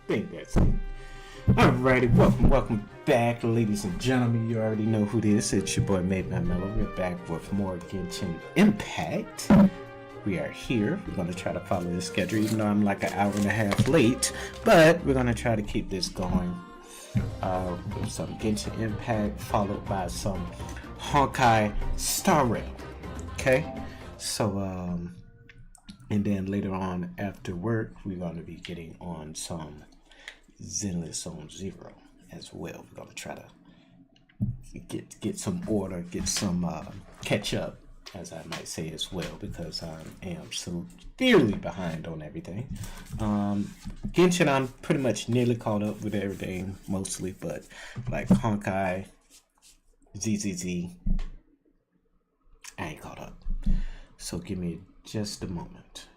think that's it. Alrighty, welcome back, ladies and gentlemen. You already know who this is. It's your boy MadeMenMelo. We're back with more Genshin Impact. We are here. We're going to try to follow this schedule, even though I'm like an hour and a half late. But we're going to try to keep this going. With some Genshin Impact, followed by some Honkai Star Rail. Okay? So, and then later on after work, we're going to be getting on some Zenless Zone Zero as well. We're going to try to get some order, get some catch up, as I might say as well, because I am severely behind on everything. Genshin, I'm pretty much nearly caught up with everything, mostly, but like Honkai, ZZZ, I ain't caught up. So give me just a moment.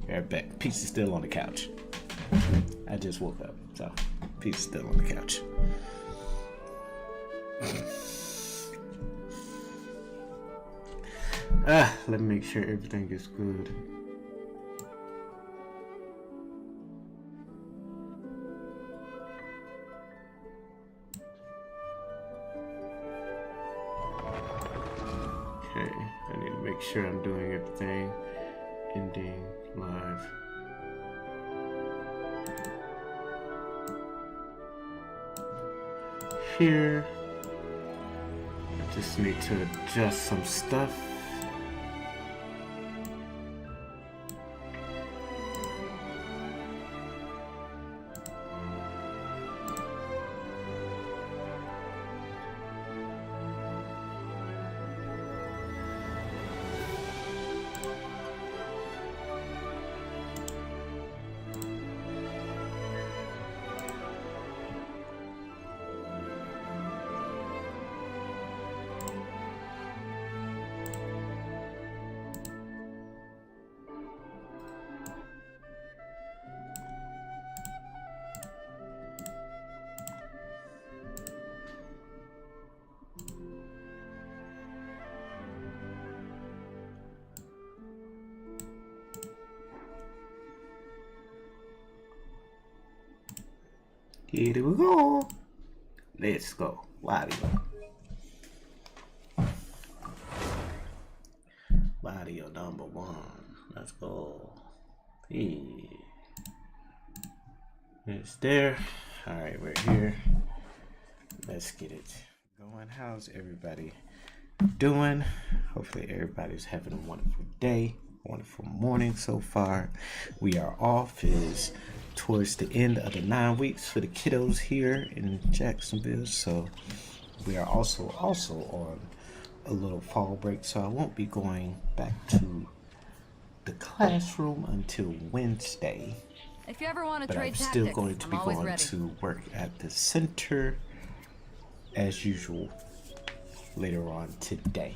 Right back. Peace is still on the couch. I just woke up, so Peace is still on the couch. Let me make sure everything is good. Okay, I need to make sure I'm doing everything. Ending live. Here, I just need to adjust some stuff. Here we go. Let's go. Wario. Wario number one. Let's go. Hey. It's there. Alright, we're here. Let's get it going. How's everybody doing? Hopefully everybody's having a wonderful day. Wonderful morning so far. We are off is towards the end of the 9 weeks for the kiddos here in Jacksonville, so we are also on a little fall break, so I won't be going back to the classroom until Wednesday. If you ever want to but trade I'm still tactics, going to be going to work at the center as usual later on today.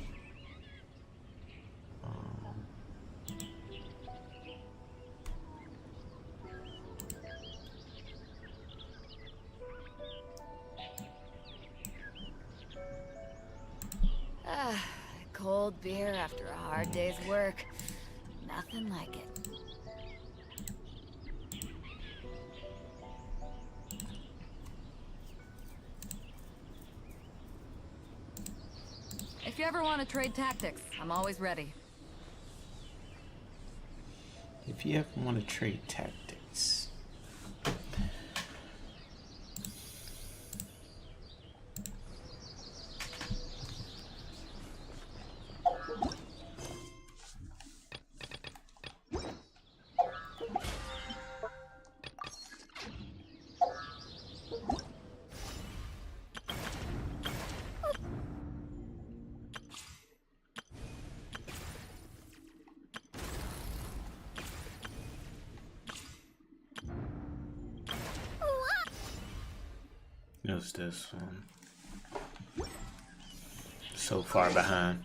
Cold beer after a hard day's work. Nothing like it. If you ever want to trade tactics, I'm always ready. If you ever want to trade tactics. What's this one? So far behind.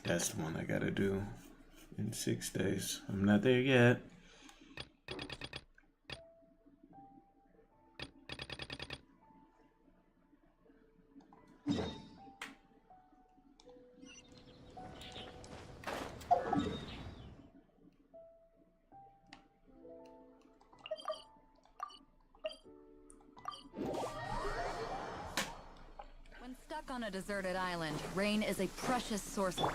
That's the one I gotta do in 6 days. I'm not there yet. When stuck on a deserted island, rain is a precious source of...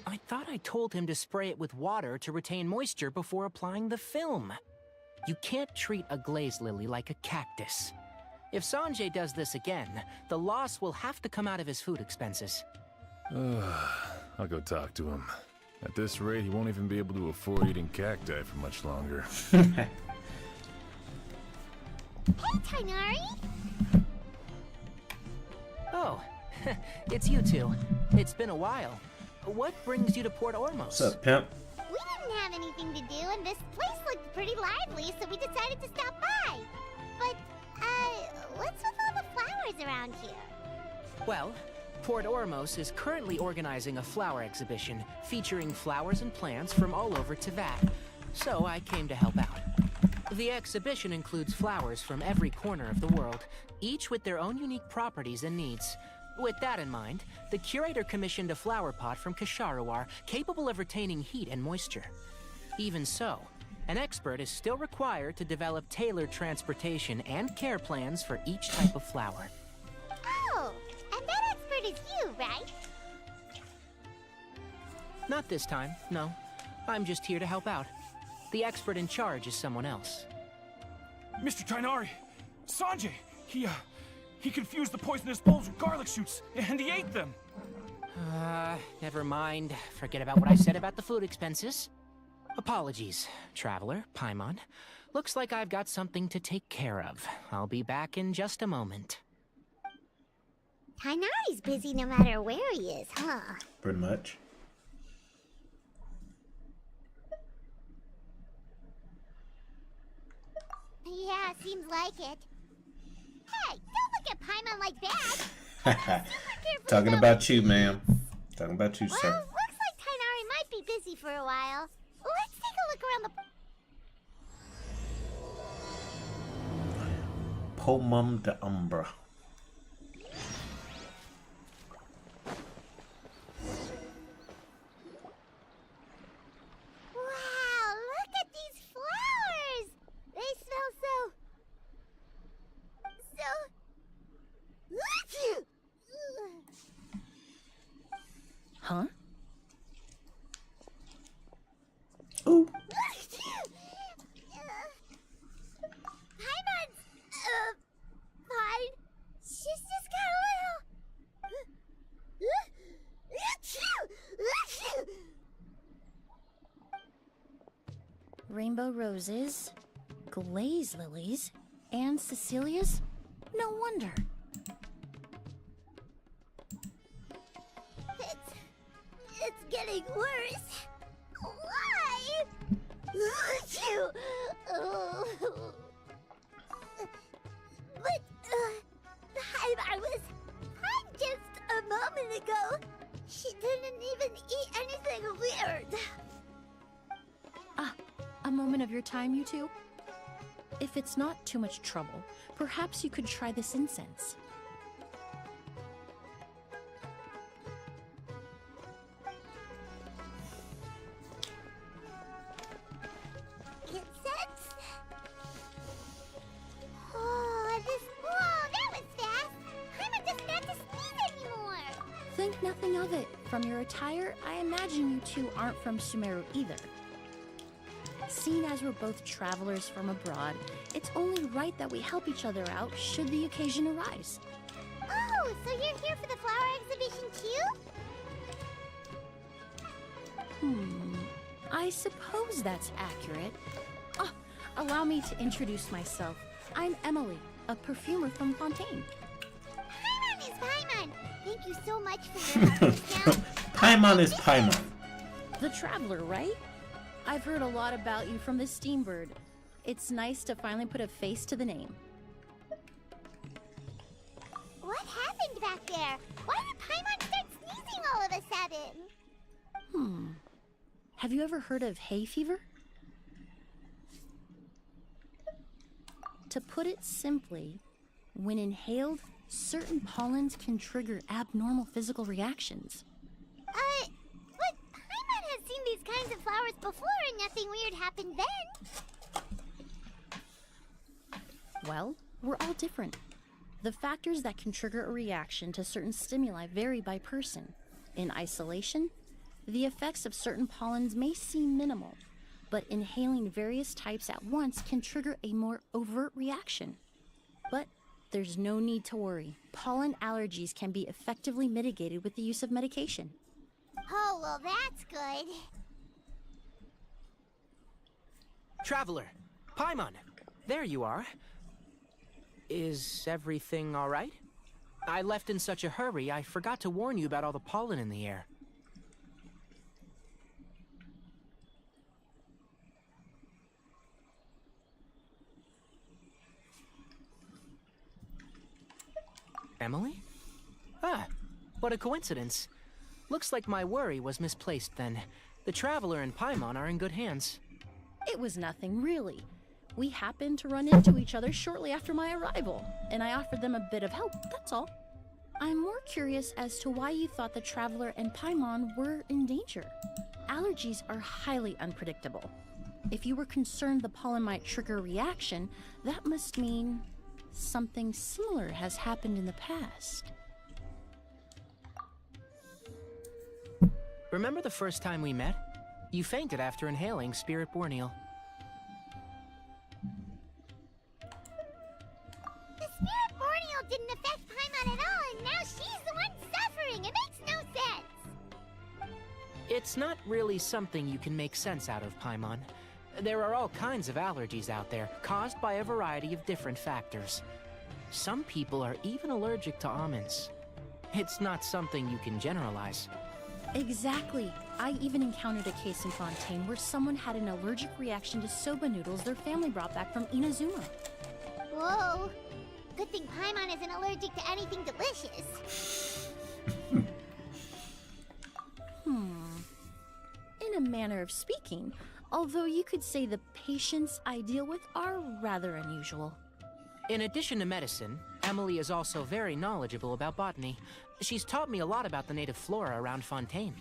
I thought I told him to spray it with water to retain moisture before applying the film. You can't treat a glaze lily like a cactus. If Sanjay does this again, the loss will have to come out of his food expenses. I'll go talk to him. At this rate, he won't even be able to afford eating cacti for much longer. Hey, Tighnari! Oh, it's you two. It's been a while. What brings you to Port Ormos? What's up, pimp? We didn't have anything to do, and this place looked pretty lively, so we decided to stop by. But, what's with all the flowers around here? Well, Port Ormos is currently organizing a flower exhibition featuring flowers and plants from all over Teyvat, so I came to help out. The exhibition includes flowers from every corner of the world, each with their own unique properties and needs. With that in mind, the curator commissioned a flower pot from Kasharawar capable of retaining heat and moisture. Even so, an expert is still required to develop tailored transportation and care plans for each type of flower. Oh, and that expert is you, right? Not this time, no. I'm just here to help out. The expert in charge is someone else. Mr. Tighnari! Sanjay! He confused the poisonous bulbs with garlic shoots, and he ate them! Never mind. Forget about what I said about the food expenses. Apologies, Traveler, Paimon. Looks like I've got something to take care of. I'll be back in just a moment. Tighnari's busy no matter where he is, huh? Pretty much. Yeah, seems like it. Hey, don't look at Paimon like that! Talking about you, ma'am. Talking about you, Well, sir. looks like Tighnari might be busy for a while. Let's take a look around the... Pomum de Umbra. Huh? Ooh. Paimon's, fine. She's just got a little... Rainbow roses, glaze lilies, and Cecilia's? No wonder. It's getting worse. Why? But, I was fine just a moment ago. She didn't even eat anything weird. Ah, a moment of your time, you two? If it's not too much trouble, perhaps you could try this incense. Incense? Oh, that was fast. Paimon doesn't have to sneeze anymore. Think nothing of it. From your attire, I imagine you two aren't from Sumeru either. Seeing as we're both travelers from abroad, it's only right that we help each other out should the occasion arise. Oh, so you're here for the flower exhibition too? I suppose that's accurate. Oh, allow me to introduce myself. I'm Emily, a perfumer from Fontaine. Paimon is Paimon. Thank you so much for your help just now. Paimon is Paimon. The traveler, right? I've heard a lot about you from the Steambird. It's nice to finally put a face to the name. What happened back there? Why did Paimon start sneezing all of a sudden? Have you ever heard of hay fever? To put it simply, when inhaled, certain pollens can trigger abnormal physical reactions. But Paimon has seen these kinds of flowers before and nothing weird happened then. Well, we're all different. The factors that can trigger a reaction to certain stimuli vary by person. In isolation, the effects of certain pollens may seem minimal, but inhaling various types at once can trigger a more overt reaction. But there's no need to worry. Pollen allergies can be effectively mitigated with the use of medication. Oh, well, that's good. Traveler, Paimon, there you are. Is everything all right? I left in such a hurry, I forgot to warn you about all the pollen in the air. Emily? Ah, what a coincidence. Looks like my worry was misplaced then. The Traveler and Paimon are in good hands. It was nothing, really. We happened to run into each other shortly after my arrival, and I offered them a bit of help, that's all. I'm more curious as to why you thought the Traveler and Paimon were in danger. Allergies are highly unpredictable. If you were concerned the pollen might trigger a reaction, that must mean something similar has happened in the past. Remember the first time we met? You fainted after inhaling Spirit Borneal. The Spirit Borneal didn't affect Paimon at all, and now she's the one suffering. It makes no sense. It's not really something you can make sense out of, Paimon. There are all kinds of allergies out there, caused by a variety of different factors. Some people are even allergic to almonds. It's not something you can generalize. Exactly. I even encountered a case in Fontaine where someone had an allergic reaction to soba noodles their family brought back from Inazuma. Whoa. Good thing Paimon isn't allergic to anything delicious. In a manner of speaking, although you could say the patients I deal with are rather unusual. In addition to medicine, Emily is also very knowledgeable about botany. She's taught me a lot about the native flora around Fontaine.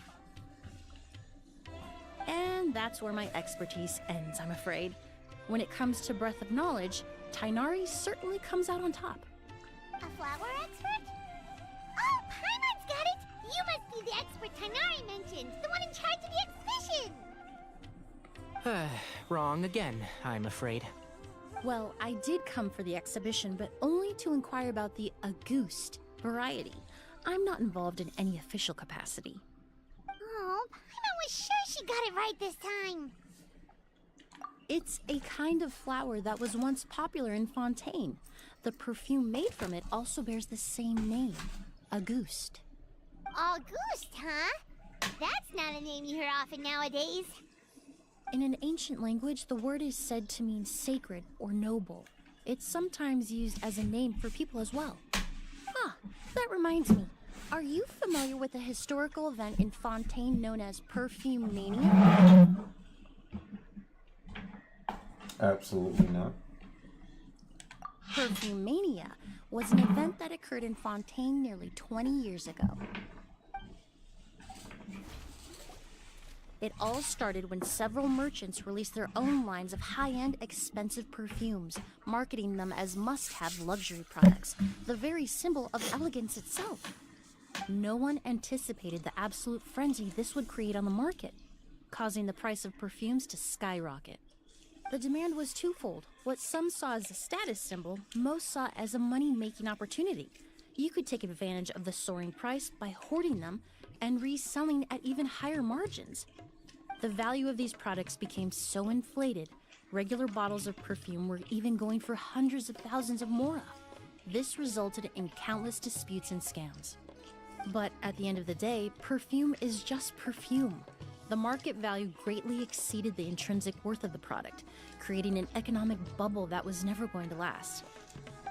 And that's where my expertise ends, I'm afraid. When it comes to breadth of knowledge, Tighnari certainly comes out on top. A flower expert? Oh, Paimon's got it! You must be the expert Tighnari in charge of the exhibition! Wrong again, I'm afraid. Well, I did come for the exhibition, but only to inquire about the Auguste variety. I'm not involved in any official capacity. Oh, Paimon was sure she got it right this time. It's a kind of flower that was once popular in Fontaine. The perfume made from it also bears the same name, Auguste. Auguste, huh? That's not a name you hear often nowadays. In an ancient language, the word is said to mean sacred or noble. It's sometimes used as a name for people as well. Ah, that reminds me. Are you familiar with a historical event in Fontaine known as Perfume Mania? Absolutely not. Perfume Mania was an event that occurred in Fontaine nearly 20 years ago. It all started when several merchants released their own lines of high-end, expensive perfumes, marketing them as must-have luxury products, the very symbol of elegance itself. No one anticipated the absolute frenzy this would create on the market, causing the price of perfumes to skyrocket. The demand was twofold. What some saw as a status symbol, most saw as a money-making opportunity. You could take advantage of the soaring price by hoarding them and reselling at even higher margins. The value of these products became so inflated, regular bottles of perfume were even going for hundreds of thousands of mora. This resulted in countless disputes and scams. But at the end of the day, perfume is just perfume. The market value greatly exceeded the intrinsic worth of the product, creating an economic bubble that was never going to last.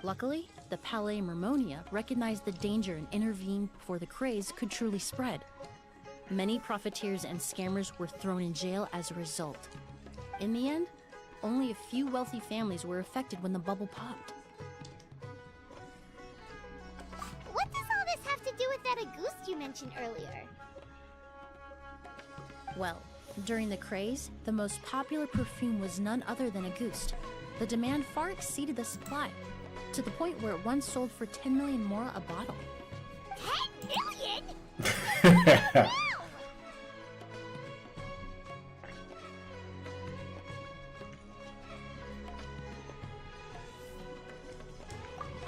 Luckily, the Palais Mermonia recognized the danger and intervened before the craze could truly spread. Many profiteers and scammers were thrown in jail as a result. In the end, only a few wealthy families were affected when the bubble popped. What does all this have to do with that Auguste you mentioned earlier? Well, during the craze, the most popular perfume was none other than Auguste. The demand far exceeded the supply, to the point where it once sold for 10 million mora a bottle. 10 million?!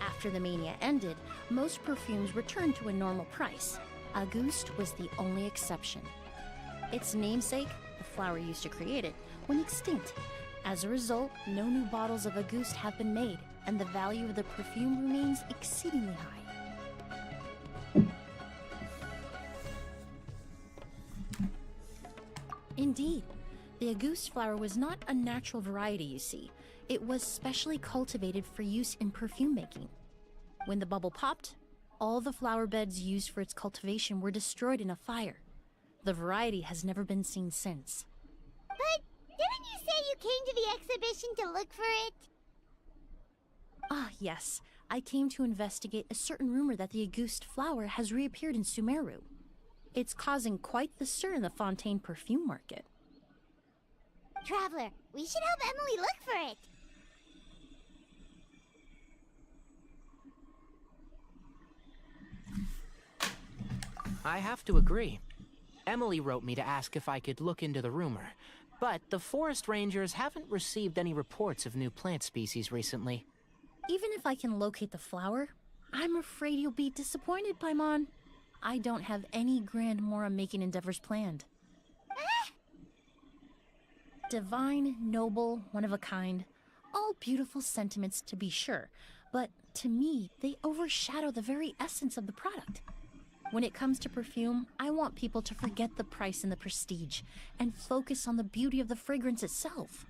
After the mania ended, most perfumes returned to a normal price. Auguste was the only exception. Its namesake, the flower used to create it, went extinct. As a result, no new bottles of Auguste have been made, and the value of the perfume remains exceedingly high. Indeed, the Auguste flower was not a natural variety, you see. It was specially cultivated for use in perfume making. When the bubble popped, all the flower beds used for its cultivation were destroyed in a fire. The variety has never been seen since. But didn't you say you came to the exhibition to look for it? Ah, yes. I came to investigate a certain rumor that the Auguste flower has reappeared in Sumeru. It's causing quite the stir in the Fontaine perfume market. Traveler, we should help Emily look for it. I have to agree. Emily wrote me to ask if I could look into the rumor, but the forest rangers haven't received any reports of new plant species recently. Even if I can locate the flower, I'm afraid you'll be disappointed, Paimon. I don't have any grand mora-making endeavors planned. Divine, noble, one of a kind, all beautiful sentiments to be sure, but to me, they overshadow the very essence of the product. When it comes to perfume, I want people to forget the price and the prestige, and focus on the beauty of the fragrance itself.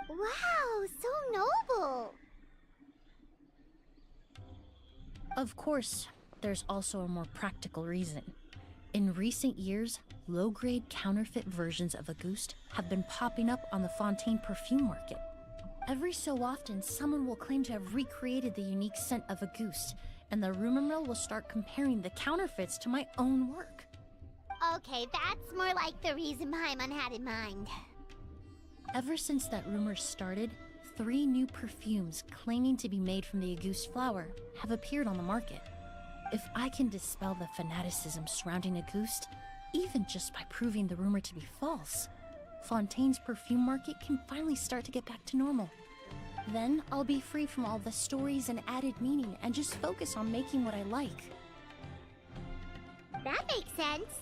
Wow, so noble! Of course, there's also a more practical reason. In recent years, low-grade counterfeit versions of Auguste have been popping up on the Fontaine perfume market. Every so often, someone will claim to have recreated the unique scent of Auguste, and the rumor mill will start comparing the counterfeits to my own work. Okay, that's more like the reason Paimon had in mind. Ever since that rumor started, 3 new perfumes claiming to be made from the Auguste flower have appeared on the market. If I can dispel the fanaticism surrounding Auguste, Even just by proving the rumor to be false, Fontaine's perfume market can finally start to get back to normal. Then I'll be free from all the stories and added meaning and just focus on making what I like. That makes sense.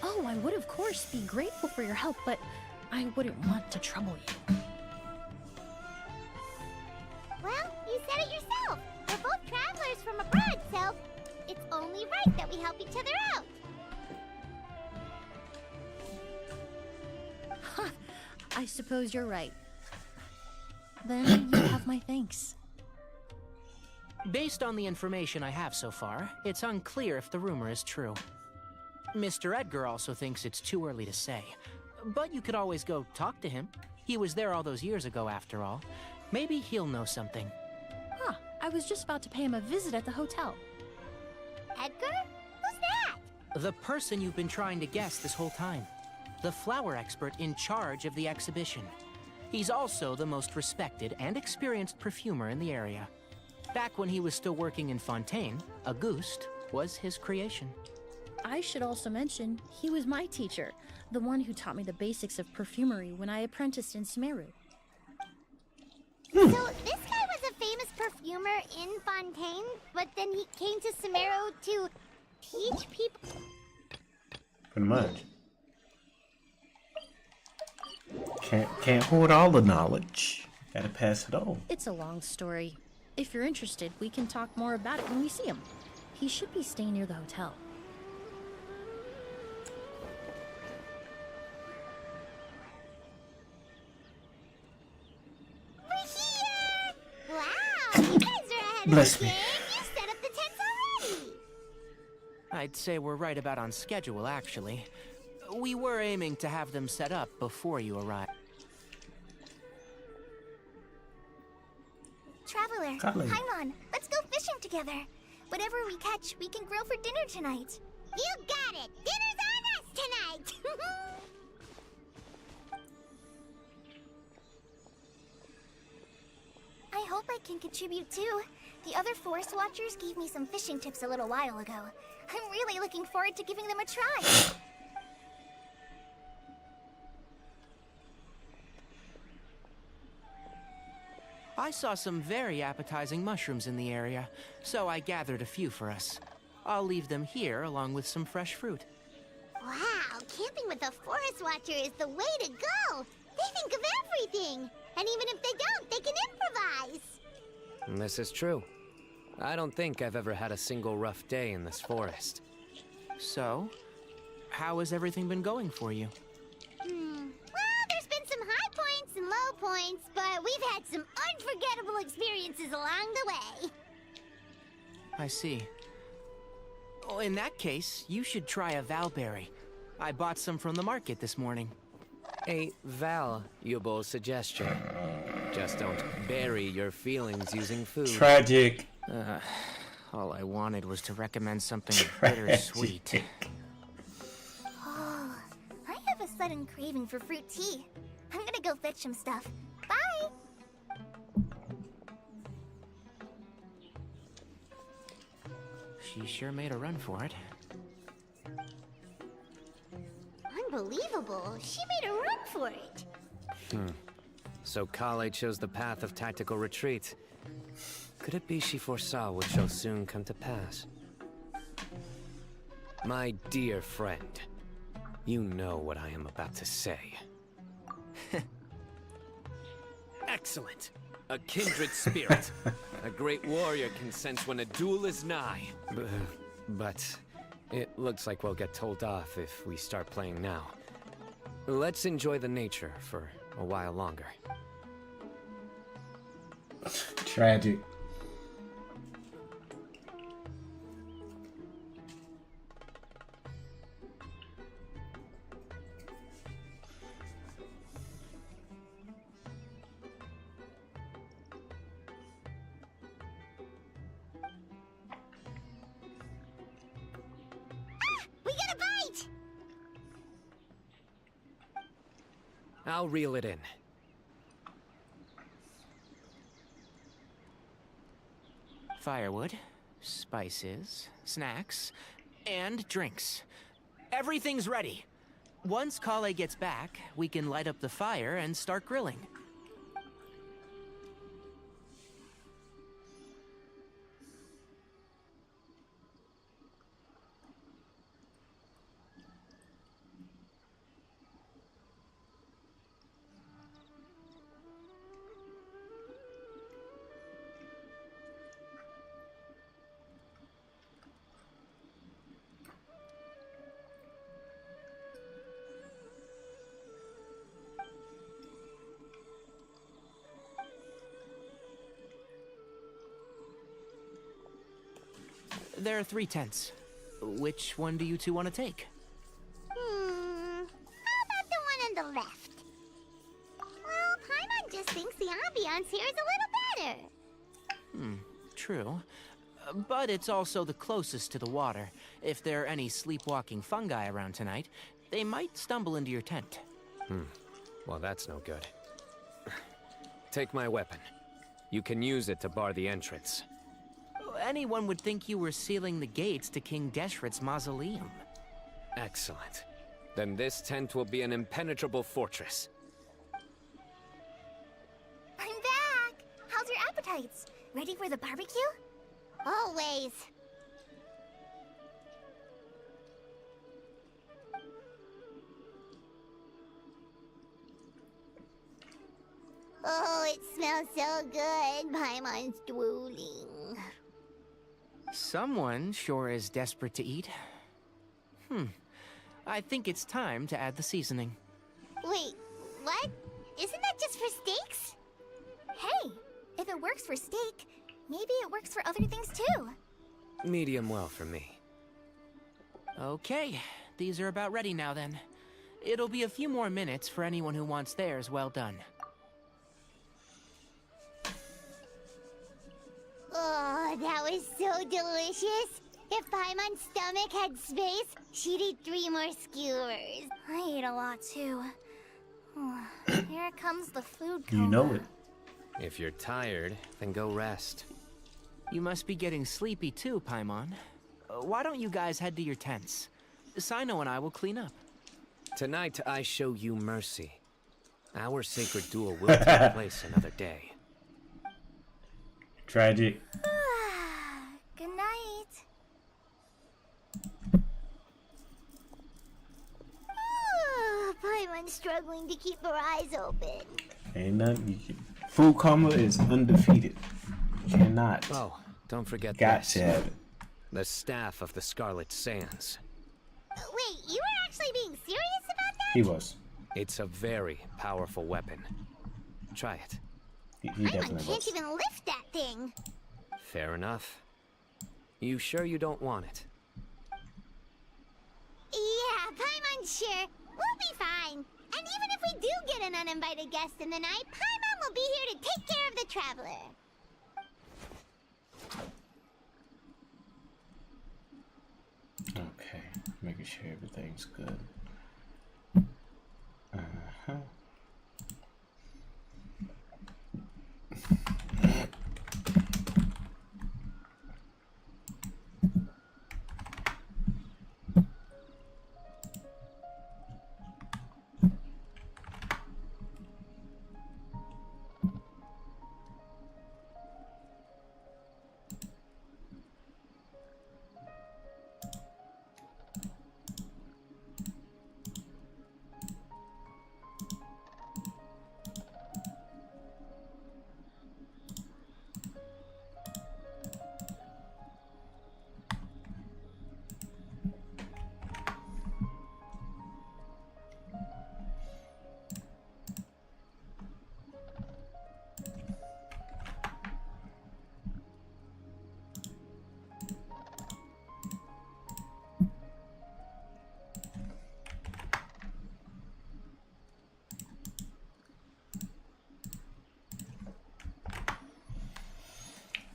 Oh, I would of course be grateful for your help, but I wouldn't want to trouble you. Well, you said it yourself. We're both travelers from abroad, so it's only right that we help each other out. Huh, I suppose you're right. Then you have my thanks. Based on the information I have so far, it's unclear if the rumor is true. Mr. Edgar also thinks it's too early to say. But you could always go talk to him. He was there all those years ago, after all. Maybe he'll know something. Huh, I was just about to pay him a visit at the hotel. Edgar? Who's that? The person you've been trying to guess this whole time. The flower expert in charge of the exhibition. He's also the most respected and experienced perfumer in the area. Back when he was still working in Fontaine, Auguste was his creation. I should also mention, he was my teacher, the one who taught me the basics of perfumery when I apprenticed in Sumeru. So this guy was a famous perfumer in Fontaine, but then he came to Sumeru to teach people. Pretty much. Can't hoard all the knowledge. Gotta pass it on. It's a long story. If you're interested, we can talk more about it when we see him. He should be staying near the hotel. We're here! Wow, you guys are ahead Bless of the me. game. You set up the tents already. I'd say we're right about on schedule, actually. We were aiming to have them set up before you arrived. Traveler, Golly. Paimon, let's go fishing together. Whatever we catch, we can grill for dinner tonight. You got it! Dinner's on us tonight! I hope I can contribute too. The other forest watchers gave me some fishing tips a little while ago. I'm really looking forward to giving them a try. I saw some very appetizing mushrooms in the area, so I gathered a few for us. I'll leave them here along with some fresh fruit. Wow, camping with a forest watcher is the way to go! They think of everything! And even if they don't, they can improvise! This is true. I don't think I've ever had a single rough day in this forest. So, how has everything been going for you? Well, there's been some high points and low points, but we've had some unforgettable experiences along the way. I see. Oh, in that case, you should try a valberry. I bought some from the market this morning. A valuable suggestion. Just don't bury your feelings using food. Tragic. All I wanted was to recommend something bittersweet. Oh, I have a sudden craving for fruit tea. I'm gonna go fetch some stuff. Bye! She sure made a run for it. Unbelievable. She made a run for it. So Kale chose the path of tactical retreat. Could it be she foresaw what shall soon come to pass? My dear friend, you know what I am about to say. Excellent! A kindred spirit. A great warrior can sense when a duel is nigh. But it looks like we'll get told off if we start playing now. Let's enjoy the nature for a while longer. Tragic. We got a bite! I'll reel it in. firewood, spices, snacks, and drinks. Everything's ready. Once Kale gets back, we can light up the fire and start grilling. There are 3 tents. Which one do you two want to take? How about the one on the left? Well, Paimon just thinks the ambiance here is a little better. True. But it's also the closest to the water. If there are any sleepwalking fungi around tonight, they might stumble into your tent. Well, that's no good. Take my weapon. You can use it to bar the entrance. Anyone would think you were sealing the gates to King Deshret's mausoleum. Excellent. Then this tent will be an impenetrable fortress. I'm back! How's your appetites? Ready for the barbecue? Always. Oh, it smells so good. Paimon's drooling. Someone sure is desperate to eat. I think it's time to add the seasoning. Wait, what? Isn't that just for steaks? Hey, if it works for steak, maybe it works for other things too. Medium well for me. Okay, these are about ready now then. It'll be a few more minutes for anyone who wants theirs well done. Oh, that was so delicious. If Paimon's stomach had space, she'd eat 3 more skewers. I ate a lot too. Here comes the food coma. You know it. If you're tired, then go rest. You must be getting sleepy too, Paimon. Why don't you guys head to your tents? Sino and I will clean up. Tonight, I show you mercy. Our sacred duel will take place another day. Tragic. Good night. Paimon's struggling to keep her eyes open. Ain't nothing you can. Food coma is undefeated. You cannot. Oh, don't forget Got this. to have it. The Staff of the Scarlet Sands. Wait, you were actually being serious about that? He was. It's a very powerful weapon. Try it. He Paimon definitely can't was. even lift that thing. Fair enough. You sure you don't want it? Yeah, Paimon's sure. We'll be fine. And even if we do get an uninvited guest in the night, Paimon will be here to take care of the traveler. Okay, making sure everything's good. Uh-huh.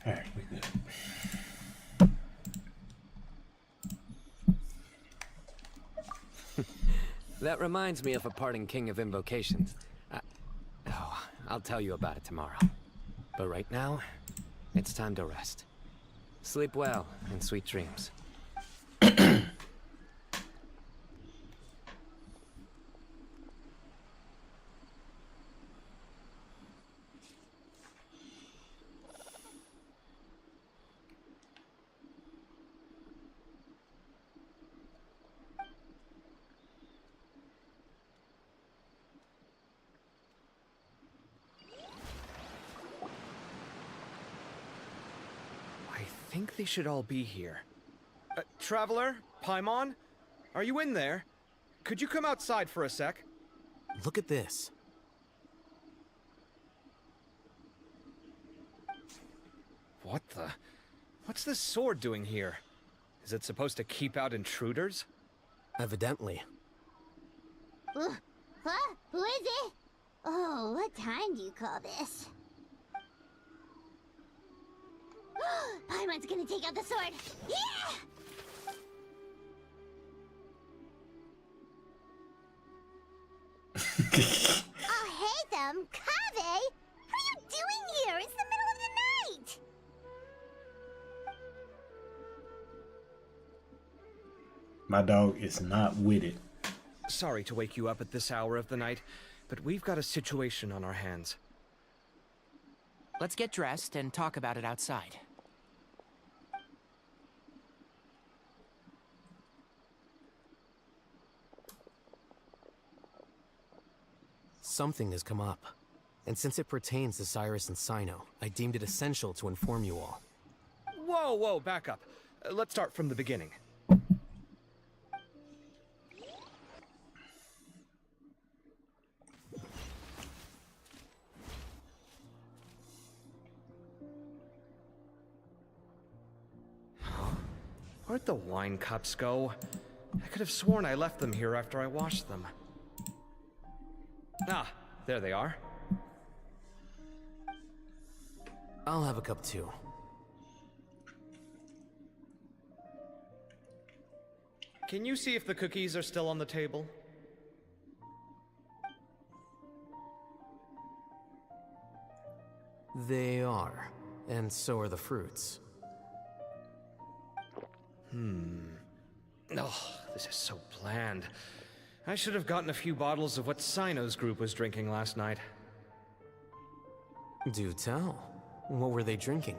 Alright, we good. That reminds me of a parting king of invocations. I'll tell you about it tomorrow. But right now, it's time to rest. Sleep well, and sweet dreams. I think they should all be here. Traveler? Paimon? Are you in there? Could you come outside for a sec? Look at this. What the? What's this sword doing here? Is it supposed to keep out intruders? Evidently. Huh? Who is it? Oh, what time do you call this? Paimon's gonna take out the sword. Yeah! Oh, hey them, Kave! What are you doing here? It's the middle of the night! My dog is not with it. Sorry to wake you up at this hour of the night, but we've got a situation on our hands. Let's get dressed and talk about it outside. Something has come up. And since it pertains to Cyrus and Cyno, I deemed it essential to inform you all. Whoa, back up. Let's start from the beginning. Where'd the wine cups go? I could have sworn I left them here after I washed them. Ah, there they are. I'll have a cup too. Can you see if the cookies are still on the table? They are. And so are the fruits. Oh, this is so bland. I should have gotten a few bottles of what Cyno's group was drinking last night. Do tell. What were they drinking?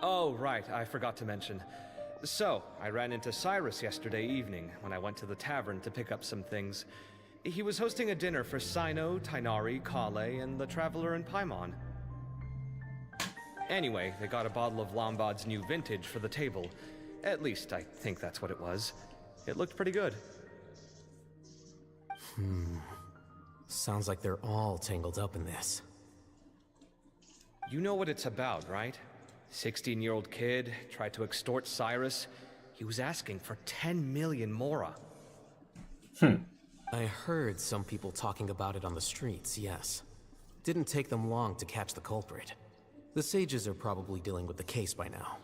Oh, right, I forgot to mention. So, I ran into Cyrus yesterday evening when I went to the tavern to pick up some things. He was hosting a dinner for Cyno, Tighnari, Kale, and the Traveler and Paimon. Anyway, they got a bottle of Lombard's new vintage for the table. At least, I think that's what it was. It looked pretty good. Sounds like they're all tangled up in this. You know what it's about, right? 16-year-old kid tried to extort Cyrus. He was asking for 10 million mora. I heard some people talking about it on the streets, yes. Didn't take them long to catch the culprit. The sages are probably dealing with the case by now.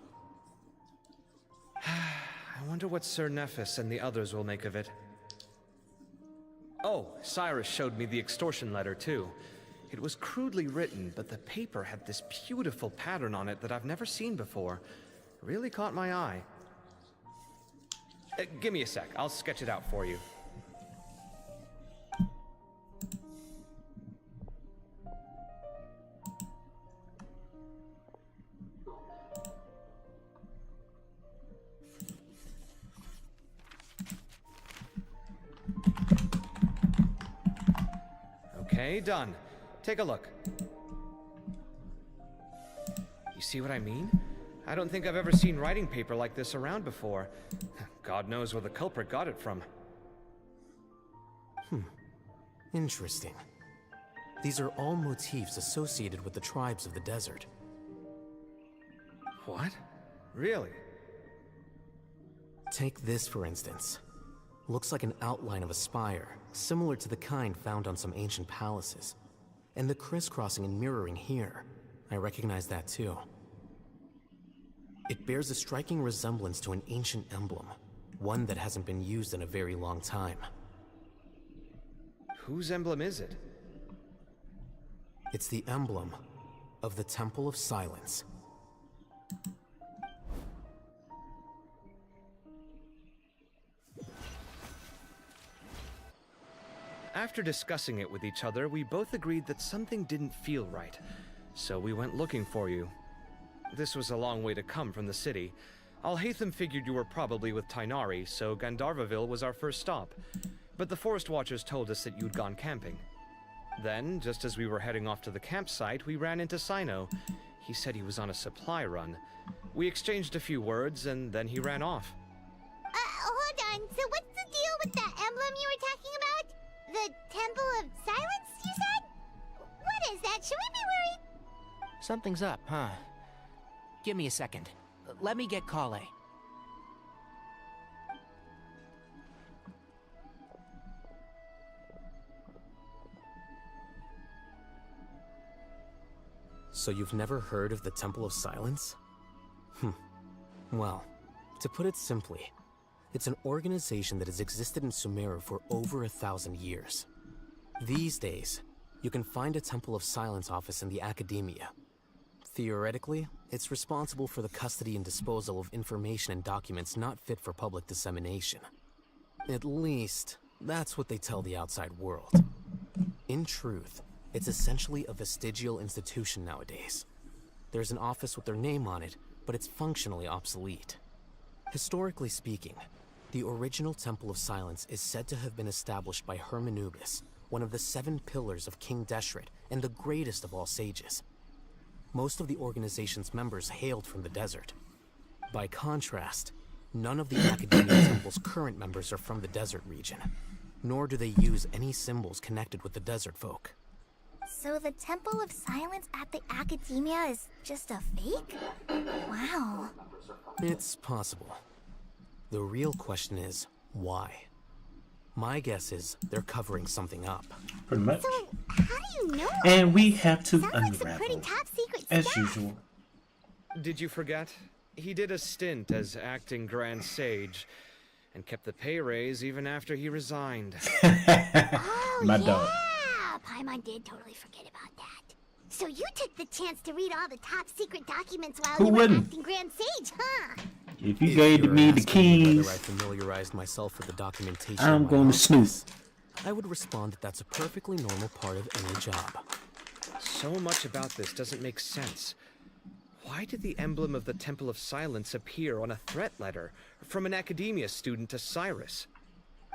I wonder what Sir Nephis and the others will make of it. Oh, Cyrus showed me the extortion letter, too. It was crudely written, but the paper had this beautiful pattern on it that I've never seen before. Really caught my eye. Give me a sec, I'll sketch it out for you. Okay, done. Take a look. You see what I mean? I don't think I've ever seen writing paper like this around before. God knows where the culprit got it from. Interesting. These are all motifs associated with the tribes of the desert. What? Really? Take this, for instance. Looks like an outline of a spire, similar to the kind found on some ancient palaces. And the crisscrossing and mirroring here. I recognize that too. It bears a striking resemblance to an ancient emblem, one that hasn't been used in a very long time. Whose emblem is it? It's the emblem of the Temple of Silence. After discussing it with each other, we both agreed that something didn't feel right, so we went looking for you. This was a long way to come from the city. Alhaitham figured you were probably with Tighnari, so Gandharvaville was our first stop. But the Forest Watchers told us that you'd gone camping. Then, just as we were heading off to the campsite, we ran into Sino. He said he was on a supply run. We exchanged a few words, and then he ran off. Hold on. So what's the deal with that emblem you were talking about? The Temple of Silence, you said? What is that? Should we be worried? Something's up, huh? Give me a second. Let me get Kale. So you've never heard of the Temple of Silence? Well, to put it simply, it's an organization that has existed in Sumeru for over 1,000 years. These days, you can find a Temple of Silence office in the academia. Theoretically, it's responsible for the custody and disposal of information and documents not fit for public dissemination. At least, that's what they tell the outside world. In truth, it's essentially a vestigial institution nowadays. There's an office with their name on it, but it's functionally obsolete. Historically speaking, the original Temple of Silence is said to have been established by Hermanubis, one of the 7 pillars of King Deshret and the greatest of all sages. Most of the organization's members hailed from the desert. By contrast, none of the Academia Temple's current members are from the desert region, nor do they use any symbols connected with the desert folk. So the Temple of Silence at the Academia is just a fake? Wow. It's possible. The real question is, why? My guess is they're covering something up. Pretty much. So, how do you know? And we have to Sounds like some pretty unravel, top secret as stuff. usual. Did you forget? He did a stint as acting Grand Sage, and kept the pay raise even after he resigned. Oh, My yeah! dog. Paimon did totally forget about that. So you took the chance to read all the top secret documents while Who you were wouldn't? acting Grand Sage, huh? If you gave you're me the asking me keys, whether I familiarized myself with the documentation I'm in my going to snoop. office, I would respond that that's a perfectly normal part of any job. So much about this doesn't make sense. Why did the emblem of the Temple of Silence appear on a threat letter from an academia student to Cyrus?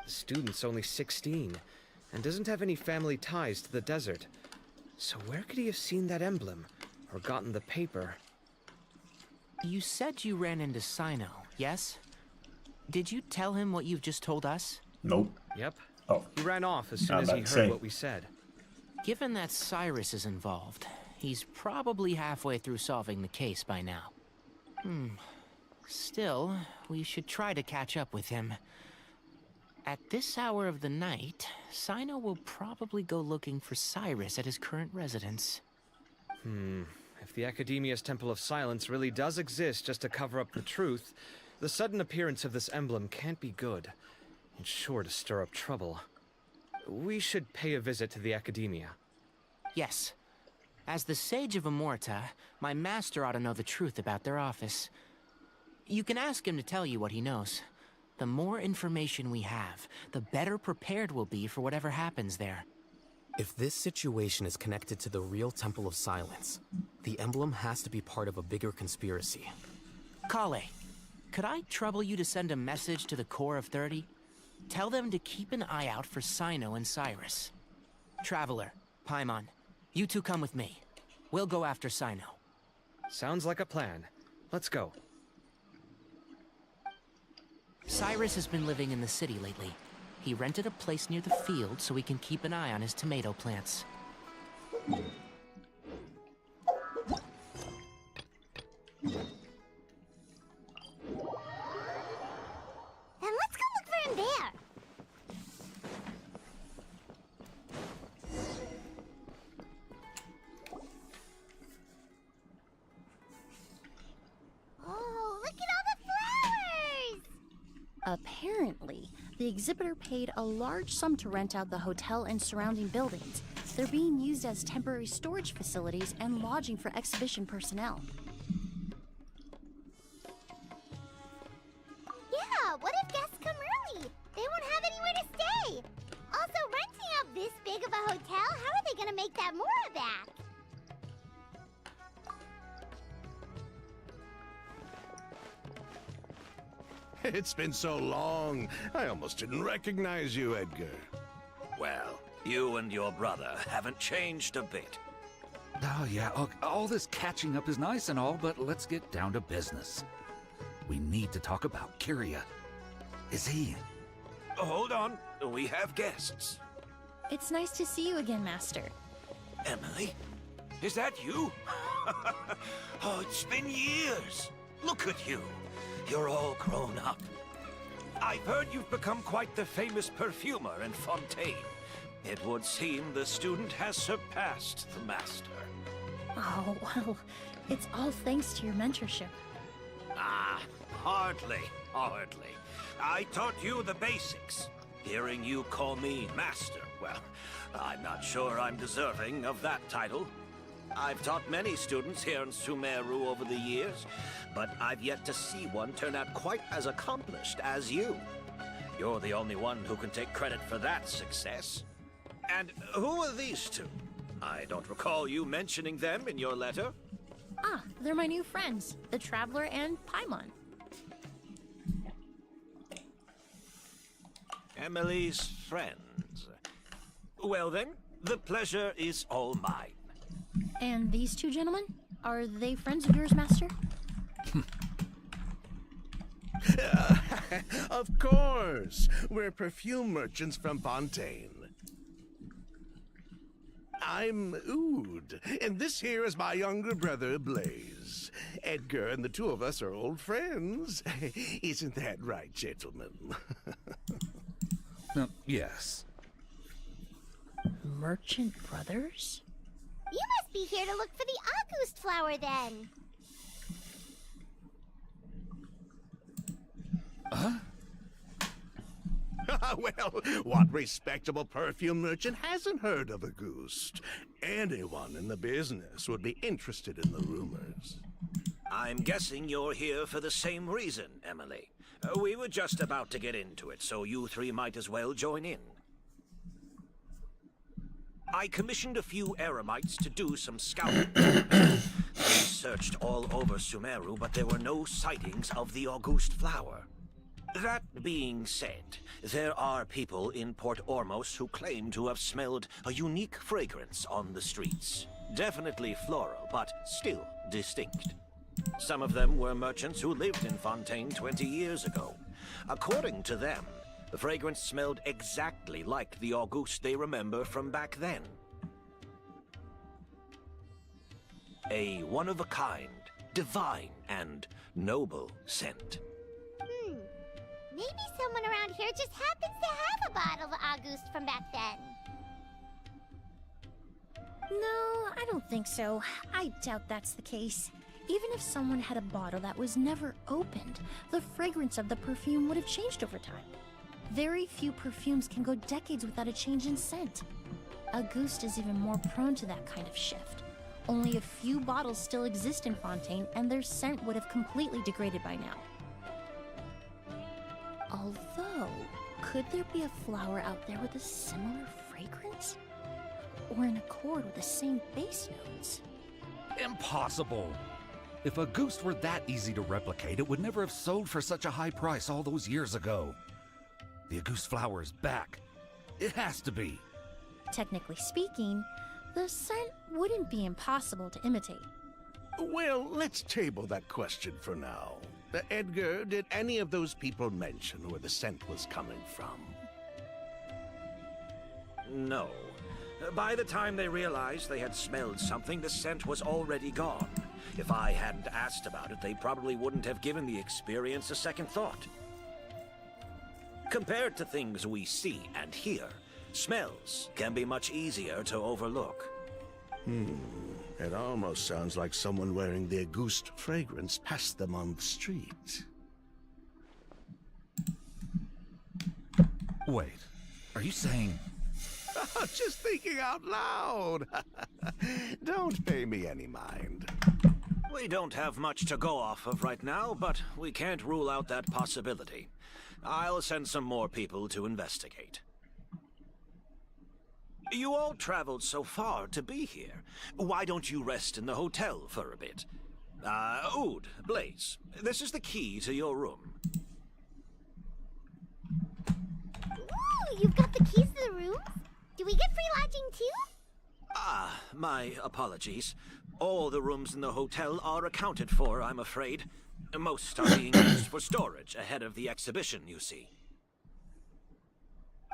The student's only 16 and doesn't have any family ties to the desert. So where could he have seen that emblem or gotten the paper? You said you ran into Sino, yes? Did you tell him what you've just told us? Nope. Yep. Oh, He ran off as soon I as was he about heard to say. what we said. Given that Cyrus is involved, he's probably halfway through solving the case by now. Still, we should try to catch up with him. At this hour of the night, Sino will probably go looking for Cyrus at his current residence. If the Academia's Temple of Silence really does exist just to cover up the truth, the sudden appearance of this emblem can't be good. It's sure to stir up trouble. We should pay a visit to the Academia. Yes. As the Sage of Amorta, my master ought to know the truth about their office. You can ask him to tell you what he knows. The more information we have, the better prepared we'll be for whatever happens there. If this situation is connected to the real Temple of Silence, the emblem has to be part of a bigger conspiracy. Kale, could I trouble you to send a message to the Core of 30? Tell them to keep an eye out for Sino and Cyrus. Traveler, Paimon, you two come with me. We'll go after Sino. Sounds like a plan. Let's go. Cyrus has been living in the city lately. He rented a place near the field so we can keep an eye on his tomato plants. Then let's go look for him there. Oh, look at all the flowers! Apparently, the exhibitor paid a large sum to rent out the hotel and surrounding buildings. They're being used as temporary storage facilities and lodging for exhibition personnel. This big of a hotel? How are they gonna make that Mora back? It's been so long, I almost didn't recognize you, Edgar. Well, you and your brother haven't changed a bit. Oh, yeah, all this catching up is nice and all, but let's get down to business. We need to talk about Kyria. Is he... Hold on, we have guests. It's nice to see you again, Master. Emily? Is that you? Oh, it's been years. Look at you. You're all grown up. I've heard you've become quite the famous perfumer in Fontaine. It would seem the student has surpassed the master. Oh, well, it's all thanks to your mentorship. Ah, hardly. I taught you the basics. Hearing you call me master, well, I'm not sure I'm deserving of that title. I've taught many students here in Sumeru over the years, but I've yet to see one turn out quite as accomplished as you. You're the only one who can take credit for that success. And who are these two? I don't recall you mentioning them in your letter. Ah, they're my new friends, the Traveler and Paimon. Emily's friends. Well then, the pleasure is all mine. And these two gentlemen? Are they friends of yours, Master? Of course! We're perfume merchants from Fontaine. I'm Oud, and this here is my younger brother, Blaze. Edgar and the two of us are old friends. Isn't that right, gentlemen? Yes. Merchant brothers? You must be here to look for the August flower, then. Huh? Well, what respectable perfume merchant hasn't heard of a Auguste? Anyone in the business would be interested in the rumors. I'm guessing you're here for the same reason, Emily. We were just about to get into it, so you three might as well join in. I commissioned a few eremites to do some scouting. They searched all over Sumeru, but there were no sightings of the Auguste flower. That being said, there are people in Port Ormos who claim to have smelled a unique fragrance on the streets. Definitely floral, but still distinct. Some of them were merchants who lived in Fontaine 20 years ago. According to them, the fragrance smelled exactly like the Auguste they remember from back then. A one-of-a-kind, divine, and noble scent. Maybe someone around here just happens to have a bottle of Auguste from back then. No, I don't think so. I doubt that's the case. Even if someone had a bottle that was never opened, the fragrance of the perfume would have changed over time. Very few perfumes can go decades without a change in scent. Auguste is even more prone to that kind of shift. Only a few bottles still exist in Fontaine, and their scent would have completely degraded by now. Although, could there be a flower out there with a similar fragrance? Or in accord with the same base notes? Impossible! If Auguste were that easy to replicate, it would never have sold for such a high price all those years ago. The Auguste flower is back. It has to be. Technically speaking, the scent wouldn't be impossible to imitate. Well, let's table that question for now. Edgar, did any of those people mention where the scent was coming from? No. By the time they realized they had smelled something, the scent was already gone. If I hadn't asked about it, they probably wouldn't have given the experience a second thought. Compared to things we see and hear, smells can be much easier to overlook. It almost sounds like someone wearing the Auguste fragrance passed them on the street. Wait, are you saying... Just thinking out loud. Don't pay me any mind. We don't have much to go off of right now, but we can't rule out that possibility. I'll send some more people to investigate. You all traveled so far to be here. Why don't you rest in the hotel for a bit? Oud, Blaze, this is the key to your room. Ooh, you've got the keys to the rooms? Do we get free lodging too? My apologies. All the rooms in the hotel are accounted for, I'm afraid. Most are being used for storage ahead of the exhibition, you see.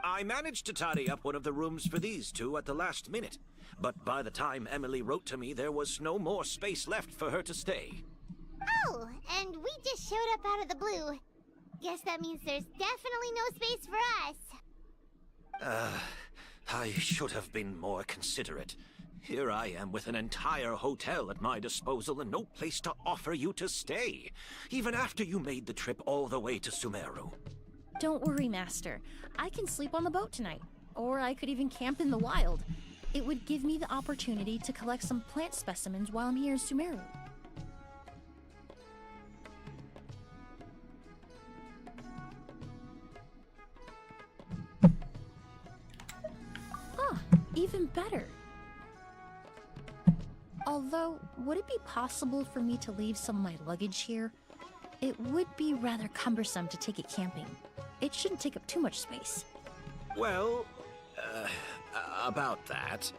I managed to tidy up one of the rooms for these two at the last minute, but by the time Emily wrote to me, there was no more space left for her to stay. Oh, and we just showed up out of the blue. Guess that means there's definitely no space for us. I should have been more considerate. Here I am with an entire hotel at my disposal and no place to offer you to stay, even after you made the trip all the way to Sumeru. Don't worry, Master. I can sleep on the boat tonight. Or I could even camp in the wild. It would give me the opportunity to collect some plant specimens while I'm here in Sumeru. Ah, even better. Although, would it be possible for me to leave some of my luggage here? It would be rather cumbersome to take it camping. It shouldn't take up too much space. Well, about that.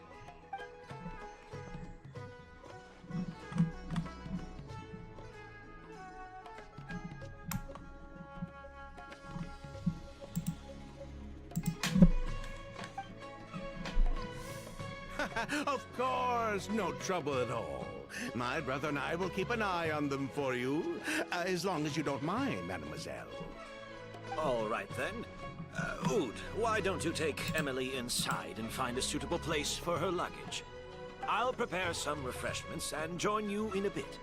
Of course, no trouble at all. My brother and I will keep an eye on them for you, as long as you don't mind, mademoiselle. All right then. Oud, why don't you take Emily inside and find a suitable place for her luggage? I'll prepare some refreshments and join you in a bit.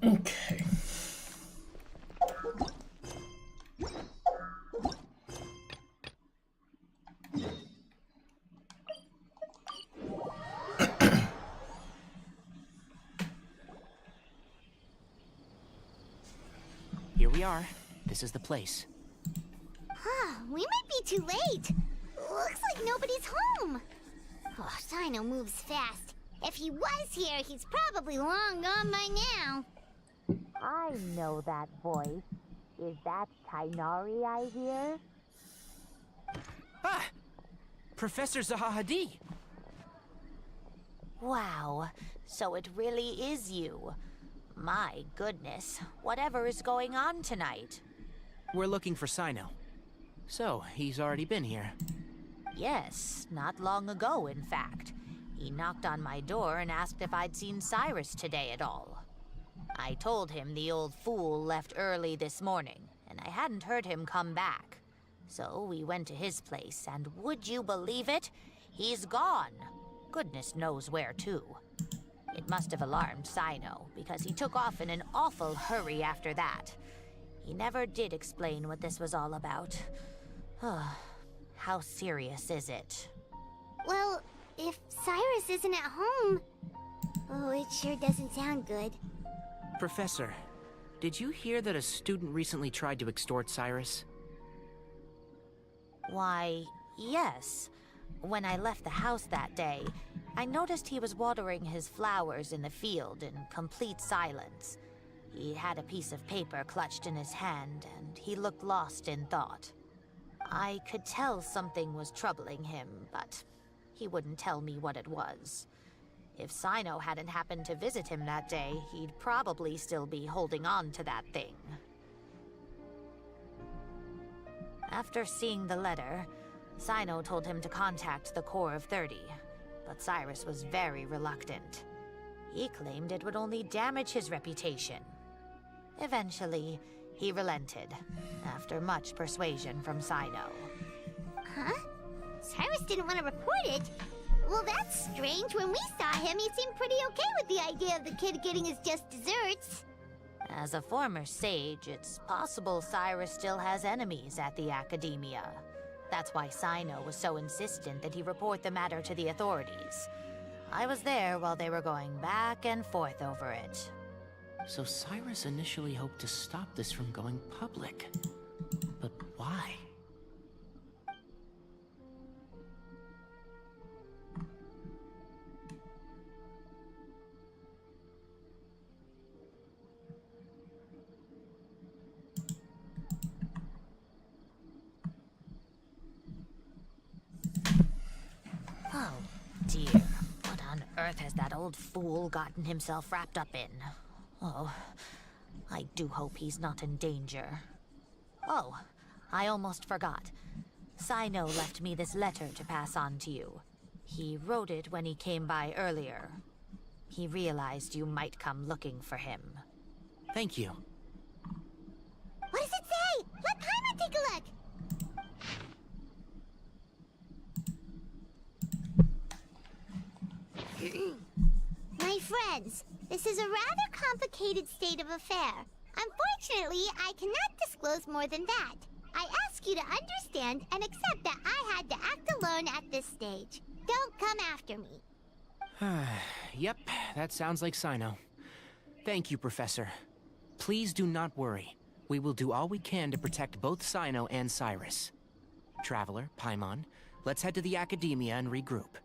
Okay. Here we are. This is the place. We might be too late. Looks like nobody's home. Oh, Sino moves fast. If he was here, he's probably long gone by now. I know that voice. Is that Tainari I hear? Ah! Professor Zahahadi! Wow, so it really is you. My goodness, whatever is going on tonight? We're looking for Sino. So, he's already been here. Yes, not long ago, in fact. He knocked on my door and asked if I'd seen Cyrus today at all. I told him the old fool left early this morning, and I hadn't heard him come back. So we went to his place, and would you believe it? He's gone. Goodness knows where to. It must have alarmed Sino, because he took off in an awful hurry after that. He never did explain what this was all about. How serious is it? Well, if Cyrus isn't at home... Oh, it sure doesn't sound good. Professor, did you hear that a student recently tried to extort Cyrus? Why, yes. When I left the house that day, I noticed he was watering his flowers in the field in complete silence. He had a piece of paper clutched in his hand, and he looked lost in thought. I could tell something was troubling him, but he wouldn't tell me what it was. If Sino hadn't happened to visit him that day, he'd probably still be holding on to that thing. After seeing the letter, Sino told him to contact the Corps of 30, but Cyrus was very reluctant. He claimed it would only damage his reputation. Eventually, he relented, after much persuasion from Sino. Huh? Cyrus didn't want to report it? Well, that's strange. When we saw him, he seemed pretty okay with the idea of the kid getting his just desserts. As a former sage, it's possible Cyrus still has enemies at the Academia. That's why Sino was so insistent that he report the matter to the authorities. I was there while they were going back and forth over it. So Cyrus initially hoped to stop this from going public. But why? Oh, dear. What on earth has that old fool gotten himself wrapped up in? Oh, I do hope he's not in danger. Oh, I almost forgot. Sino left me this letter to pass on to you. He wrote it when he came by earlier. He realized you might come looking for him. Thank you. What does it say? Let Paimon take a look! friends. This is a rather complicated state of affair. Unfortunately, I cannot disclose more than that. I ask you to understand and accept that I had to act alone at this stage. Don't come after me. Yep, that sounds like Sino. Thank you, Professor. Please do not worry. We will do all we can to protect both Sino and Cyrus. Traveler, Paimon, let's head to the Academia and regroup.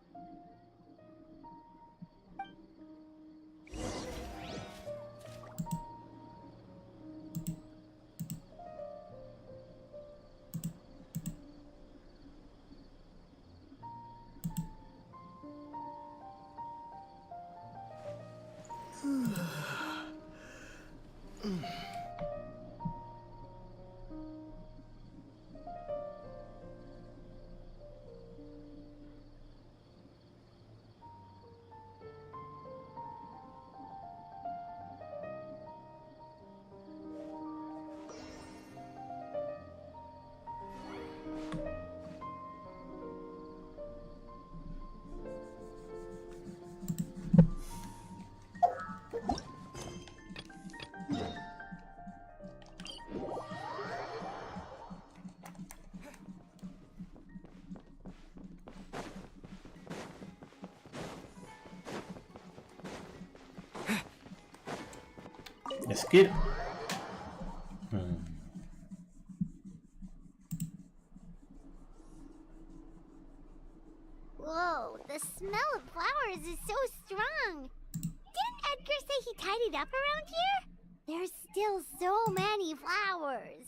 Let's get it. Whoa, the smell of flowers is so strong. Didn't Edgar say he tidied up around here? There's still so many flowers.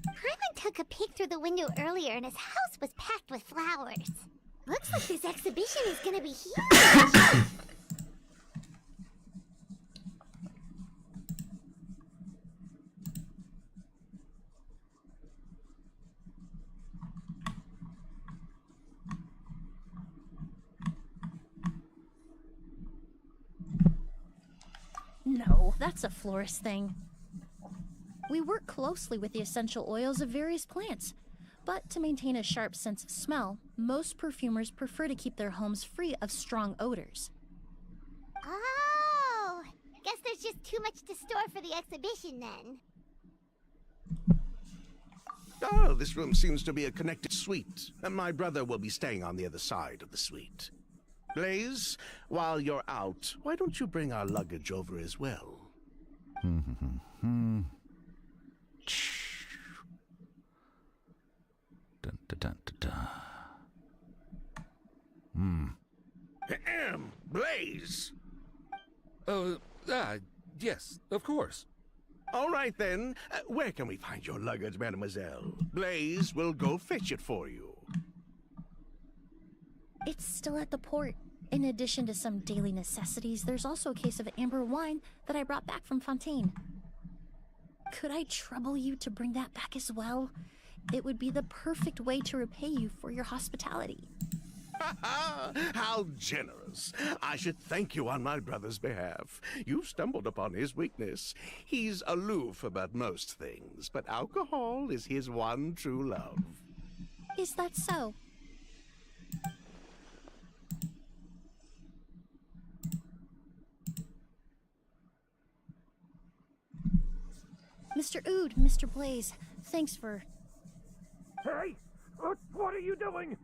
Paimon took a peek through the window earlier and his house was packed with flowers. Looks like this exhibition is gonna be huge. No, that's a florist thing. We work closely with the essential oils of various plants, but to maintain a sharp sense of smell, most perfumers prefer to keep their homes free of strong odors. Oh, guess there's just too much to store for the exhibition then. Oh, this room seems to be a connected suite, and my brother will be staying on the other side of the suite. Blaze, while you're out, why don't you bring our luggage over as well? Dun, dun, dun, dun, dun. Blaze! Yes, of course. All right then, where can we find your luggage, mademoiselle? Blaze will go fetch it for you. It's still at the port. In addition to some daily necessities, there's also a case of amber wine that I brought back from Fontaine. Could I trouble you to bring that back as well? It would be the perfect way to repay you for your hospitality. How generous. I should thank you on my brother's behalf. You stumbled upon his weakness. He's aloof about most things, but alcohol is his one true love. Is that so? Mr. Ood, Mr. Blaze, thanks for... Hey! What are you doing?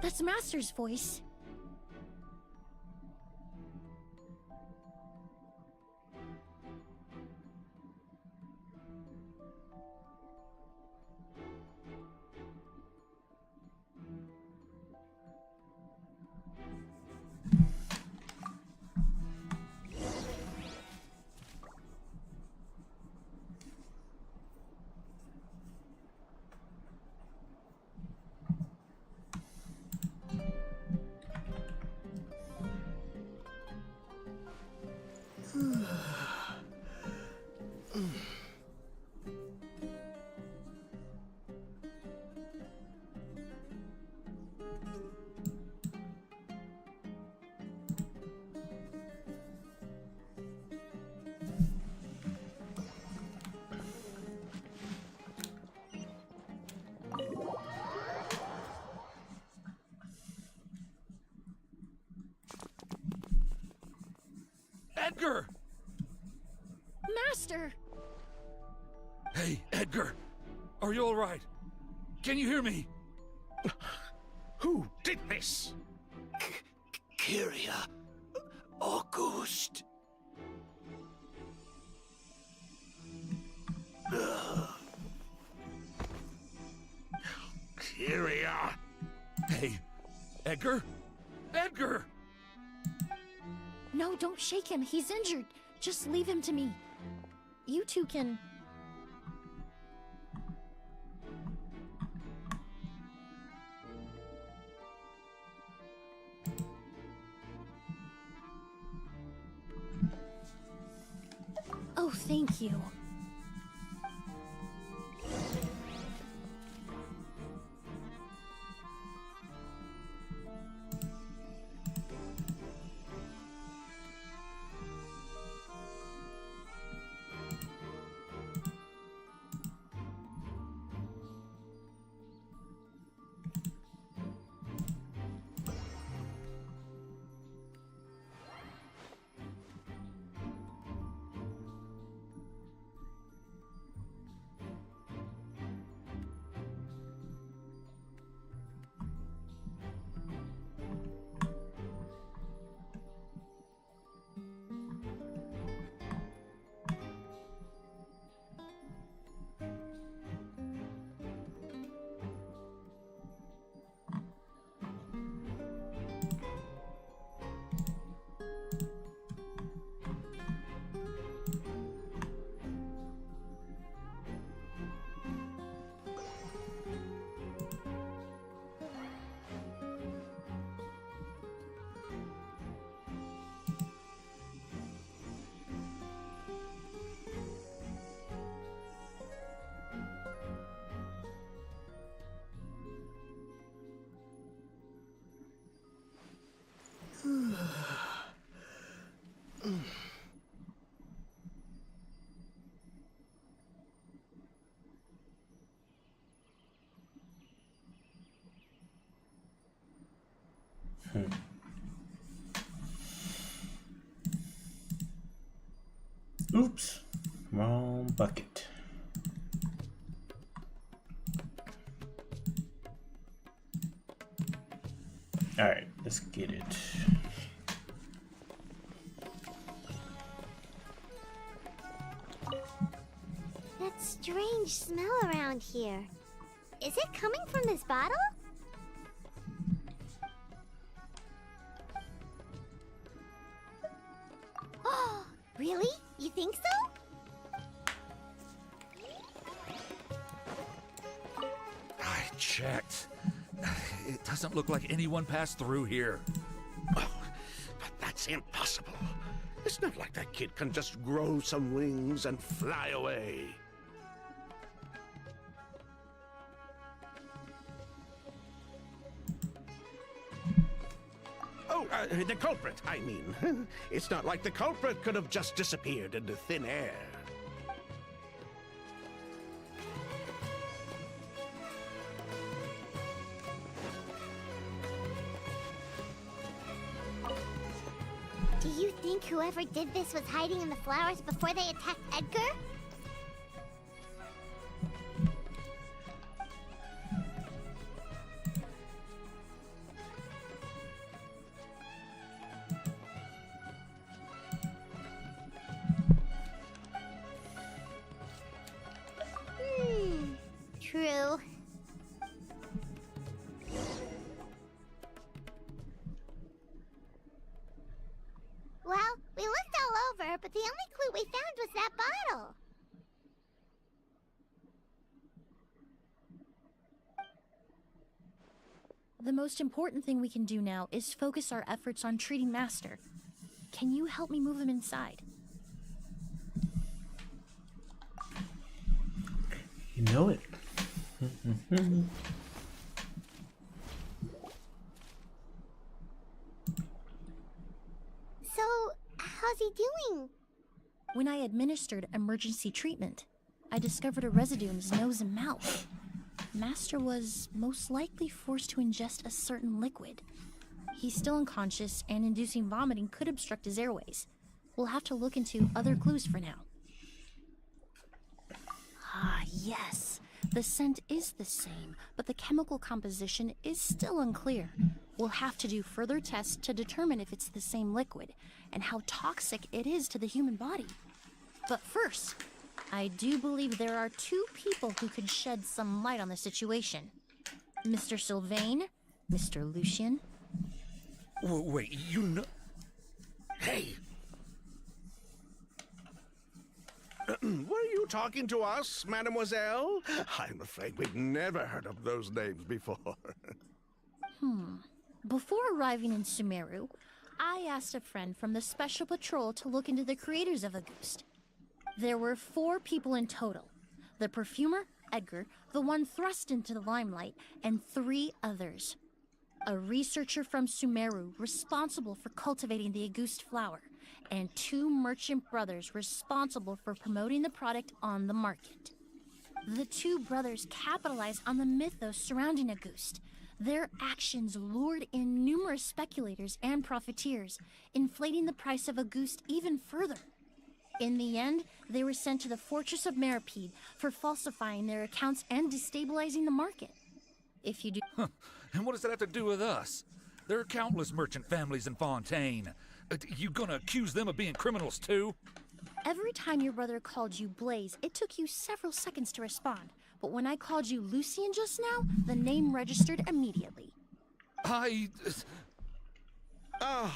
That's Master's voice. Edgar! Master! Hey, Edgar! Are you alright? Can you hear me? Who did this? Kyria. August. Kyria. Hey, Edgar? Edgar! No, don't shake him. He's injured. Just leave him to me. You two can... Oh, thank you. Oops, wrong bucket. All right, let's get it. That strange smell around here. Is it coming from this bottle? Oh, really? You think so? I checked. It doesn't look like anyone passed through here. Oh, but that's impossible. It's not like that kid can just grow some wings and fly away. Oh, the culprit, I mean. It's not like the culprit could have just disappeared into thin air. Do you think whoever did this was hiding in the flowers before they attacked Edgar? True. Well, we looked all over, but the only clue we found was that bottle. The most important thing we can do now is focus our efforts on treating Master. Can you help me move him inside? You know it. So, how's he doing? When I administered emergency treatment, I discovered a residue in his nose and mouth. Master was most likely forced to ingest a certain liquid. He's still unconscious, and inducing vomiting could obstruct his airways. We'll have to look into other clues for now. Ah, yes. The scent is the same, but the chemical composition is still unclear. We'll have to do further tests to determine if it's the same liquid, and how toxic it is to the human body. But first, I do believe there are two people who could shed some light on the situation. Mr. Sylvain, Mr. Lucien. Wait, you know... Hey! Were you talking to us, mademoiselle? I'm afraid we've never heard of those names before. Before arriving in Sumeru, I asked a friend from the Special Patrol to look into the creators of Auguste. There were 4 people in total. The perfumer, Edgar, the one thrust into the limelight, and 3 others. A researcher from Sumeru responsible for cultivating the Auguste flower, and 2 merchant brothers responsible for promoting the product on the market. The 2 brothers capitalized on the mythos surrounding Auguste. Their actions lured in numerous speculators and profiteers, inflating the price of Auguste even further. In the end, they were sent to the Fortress of Meripede for falsifying their accounts and destabilizing the market. If you do... And what does that have to do with us? There are countless merchant families in Fontaine. You gonna accuse them of being criminals too? Every time your brother called you Blaze, it took you several seconds to respond. But when I called you Lucien just now, the name registered immediately.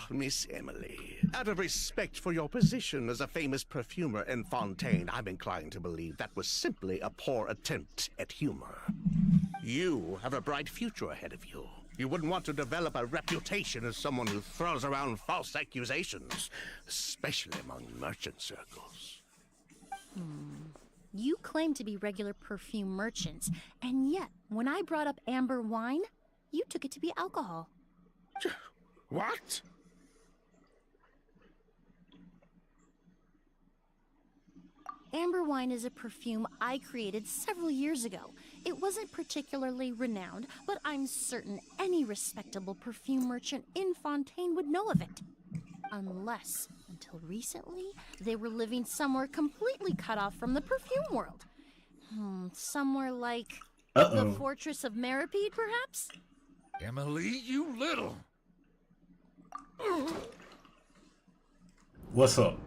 Miss Emily, out of respect for your position as a famous perfumer in Fontaine, I'm inclined to believe that was simply a poor attempt at humor. You have a bright future ahead of you. You wouldn't want to develop a reputation as someone who throws around false accusations, especially among merchant circles. You claim to be regular perfume merchants, and yet, when I brought up amber wine, you took it to be alcohol. What? Amber wine is a perfume I created several years ago. It wasn't particularly renowned, but I'm certain any respectable perfume merchant in Fontaine would know of it. Unless, until recently, they were living somewhere completely cut off from the perfume world. Somewhere like the Fortress of Meripede, perhaps? Emily, you little... What's up?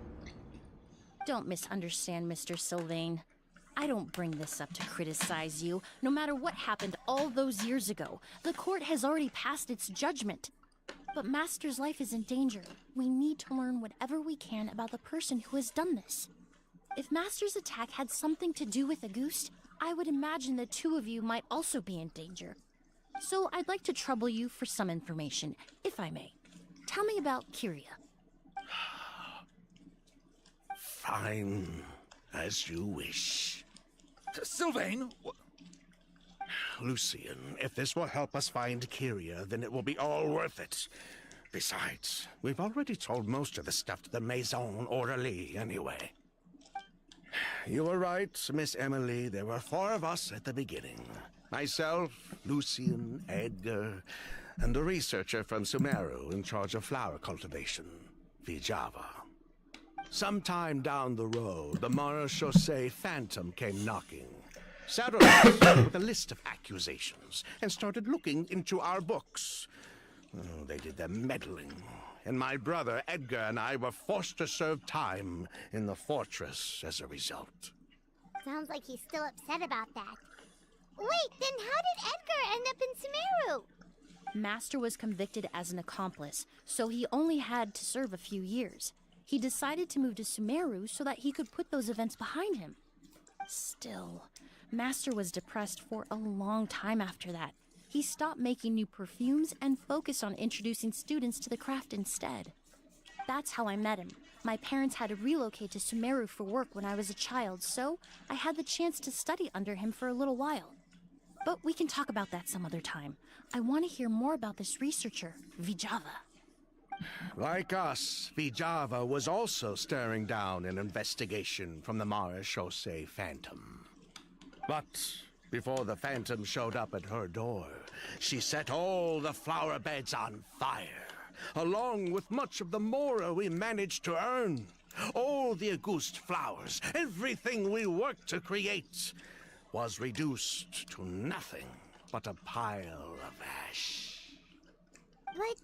Don't misunderstand, Mr. Sylvain. I don't bring this up to criticize you. No matter what happened all those years ago, the court has already passed its judgment. But Master's life is in danger. We need to learn whatever we can about the person who has done this. If Master's attack had something to do with Auguste, I would imagine the 2 of you might also be in danger. So I'd like to trouble you for some information, if I may. Tell me about Kyria. Fine, as you wish. Sylvain! Lucien, if this will help us find Kyria, then it will be all worth it. Besides, we've already told most of the stuff to the Maison Orderly anyway. You were right, Miss Emily. There were 4 of us at the beginning. Myself, Lucien, Edgar, and a researcher from Sumeru in charge of flower cultivation, Vijava. Sometime down the road, the Marechaussee Phantom came knocking, saddled us with a list of accusations, and started looking into our books. They did their meddling, and my brother Edgar and I were forced to serve time in the fortress as a result. Sounds like he's still upset about that. Wait, then how did Edgar end up in Sumeru? Master was convicted as an accomplice, so he only had to serve a few years. He decided to move to Sumeru so that he could put those events behind him. Still, Master was depressed for a long time after that. He stopped making new perfumes and focused on introducing students to the craft instead. That's how I met him. My parents had to relocate to Sumeru for work when I was a child, so I had the chance to study under him for a little while. But we can talk about that some other time. I want to hear more about this researcher, Vijava. Like us, Vijava was also staring down an investigation from the Marechaussee Phantom. But before the Phantom showed up at her door, she set all the flower beds on fire, along with much of the mora we managed to earn. All the Auguste flowers, everything we worked to create, was reduced to nothing but a pile of ash. But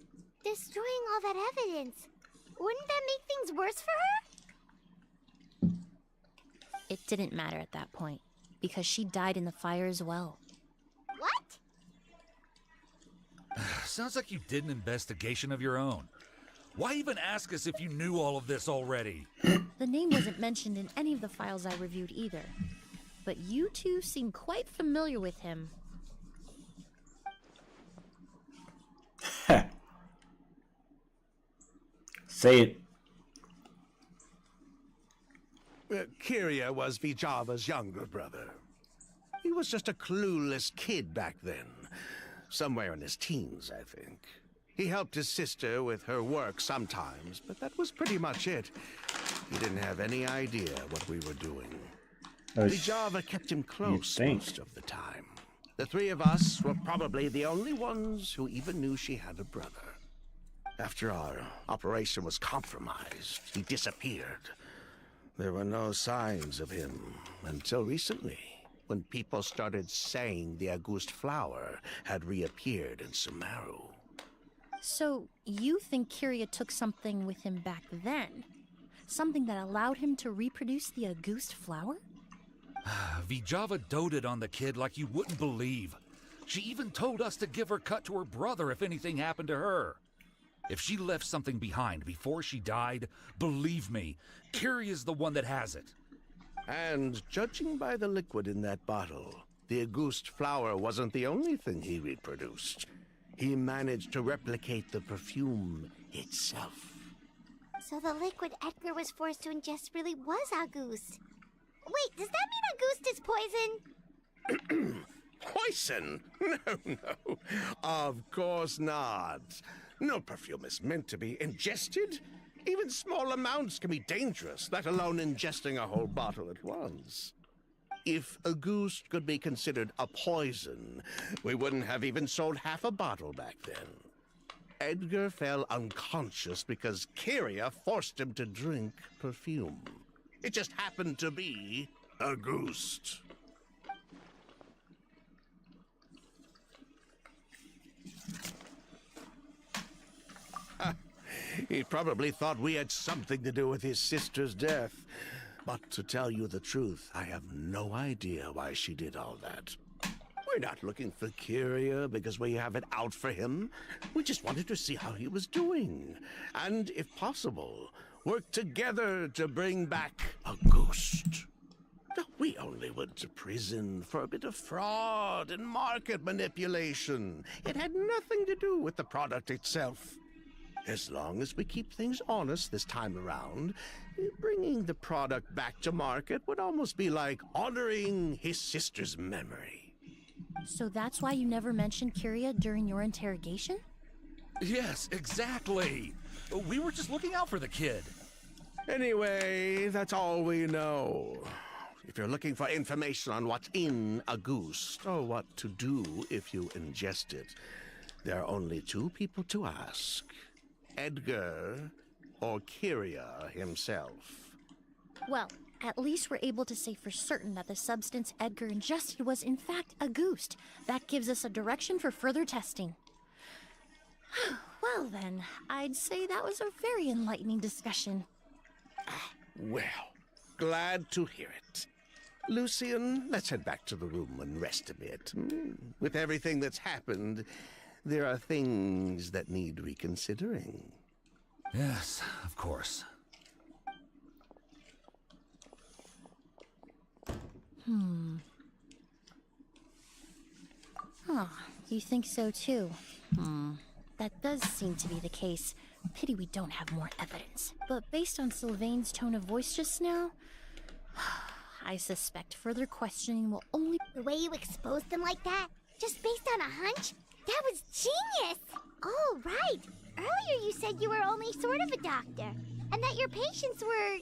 destroying all that evidence, wouldn't that make things worse for her? It didn't matter at that point, because she died in the fire as well. What? Sounds like you did an investigation of your own. Why even ask us if you knew all of this already? The name wasn't mentioned in any of the files I reviewed either. But you two seem quite familiar with him. Say it. Kyria was Vijava's younger brother. He was just a clueless kid back then. Somewhere in his teens, I think. He helped his sister with her work sometimes, but that was pretty much it. He didn't have any idea what we were doing. Vijava kept him close most of the time. The three of us were probably the only ones who even knew she had a brother. After our operation was compromised, he disappeared. There were no signs of him until recently, when people started saying the Auguste flower had reappeared in Sumeru. So, you think Kyria took something with him back then? Something that allowed him to reproduce the Auguste flower? Vijava doted on the kid like you wouldn't believe. She even told us to give her cut to her brother if anything happened to her. If she left something behind before she died, believe me, Kyria's the one that has it. And judging by the liquid in that bottle, the Auguste flower wasn't the only thing he reproduced. He managed to replicate the perfume itself. So the liquid Edgar was forced to ingest really was Auguste. Wait, does that mean Auguste is poison? Poison? No. Of course not. No perfume is meant to be ingested. Even small amounts can be dangerous, let alone ingesting a whole bottle at once. If Auguste could be considered a poison, we wouldn't have even sold half a bottle back then. Edgar fell unconscious because Kyria forced him to drink perfume. It just happened to be Auguste. He probably thought we had something to do with his sister's death. But to tell you the truth, I have no idea why she did all that. We're not looking for Kyria because we have it out for him. We just wanted to see how he was doing. And, if possible, work together to bring back Auguste. We only went to prison for a bit of fraud and market manipulation. It had nothing to do with the product itself. As long as we keep things honest this time around, bringing the product back to market would almost be like honoring his sister's memory. So that's why you never mentioned Kyria during your interrogation? Yes, exactly. We were just looking out for the kid. Anyway, that's all we know. If you're looking for information on what's in Auguste, or what to do if you ingest it, there are only two people to ask. Edgar or Kyria himself. Well, at least we're able to say for certain that the substance Edgar ingested was in fact Auguste. That gives us a direction for further testing. Well then, I'd say that was a very enlightening discussion. Well, glad to hear it. Lucian, let's head back to the room and rest a bit. With everything that's happened, there are things that need reconsidering. Yes, of course. Huh, you think so too? That does seem to be the case. Pity we don't have more evidence. But based on Sylvain's tone of voice just now, I suspect further questioning will only... The way you exposed them like that, just based on a hunch? That was genius! Oh, right. Earlier you said you were only sort of a doctor, and that your patients were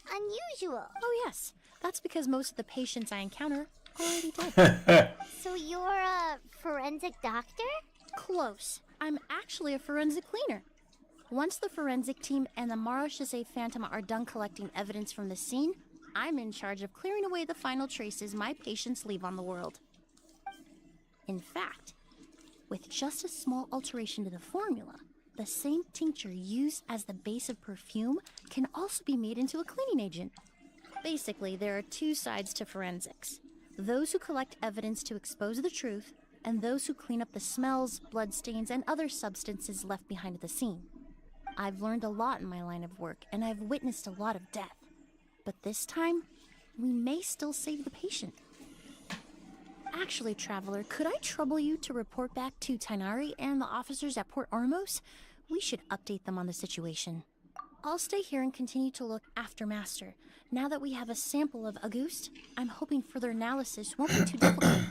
unusual. Oh yes, that's because most of the patients I encounter are already dead. So you're a forensic doctor? Close. I'm actually a forensic cleaner. Once the forensic team and the Marechaussee Phantom are done collecting evidence from the scene, I'm in charge of clearing away the final traces my patients leave on the world. In fact, with just a small alteration to the formula, the same tincture used as the base of perfume can also be made into a cleaning agent. Basically, there are two sides to forensics. Those who collect evidence to expose the truth, and those who clean up the smells, bloodstains, and other substances left behind at the scene. I've learned a lot in my line of work, and I've witnessed a lot of death. But this time, we may still save the patient. Actually, Traveler, could I trouble you to report back to Tighnari and the officers at Port Ormos? We should update them on the situation. I'll stay here and continue to look after Master. Now that we have a sample of Auguste, I'm hoping further analysis won't be too difficult.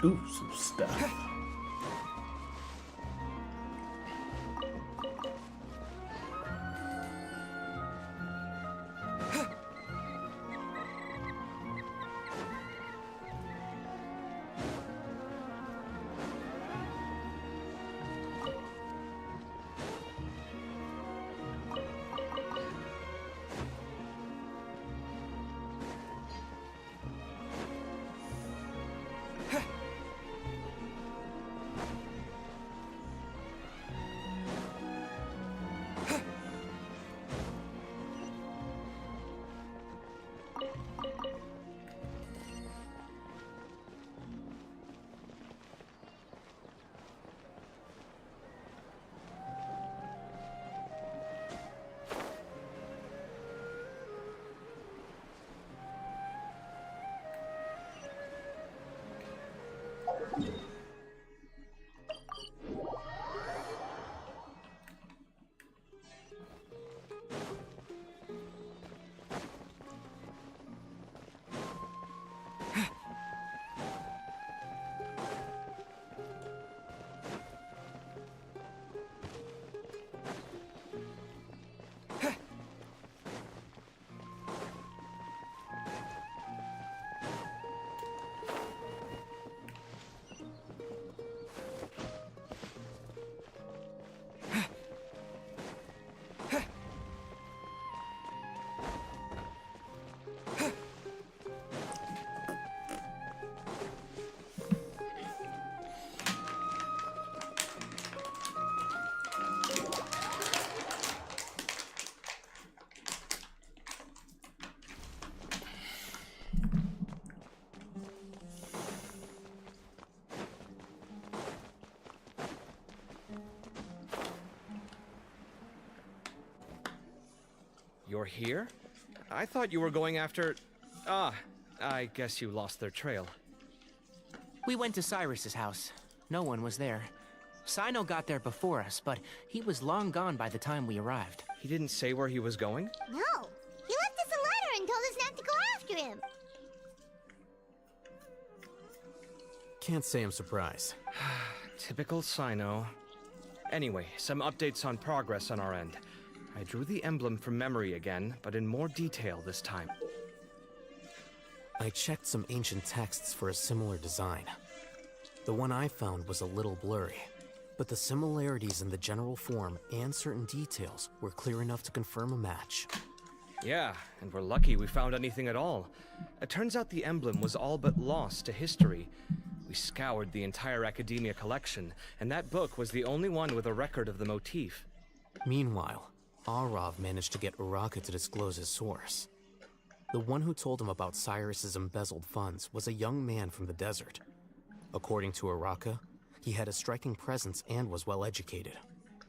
Ooh, some stuff. you're here? I thought you were going after... Ah, I guess you lost their trail. We went to Cyrus's house. No one was there. Sino got there before us, but he was long gone by the time we arrived. He didn't say where he was going? No. He left us a letter and told us not to go after him. Can't say I'm surprised. Typical Sino. Anyway, some updates on progress on our end. I drew the emblem from memory again, but in more detail this time. I checked some ancient texts for a similar design. The one I found was a little blurry, but the similarities in the general form and certain details were clear enough to confirm a match. Yeah, and we're lucky we found anything at all. It turns out the emblem was all but lost to history. We scoured the entire Academia collection, and that book was the only one with a record of the motif. Meanwhile, Arav managed to get Uraka to disclose his source. The one who told him about Cyrus's embezzled funds was a young man from the desert. According to Uraka, he had a striking presence and was well educated.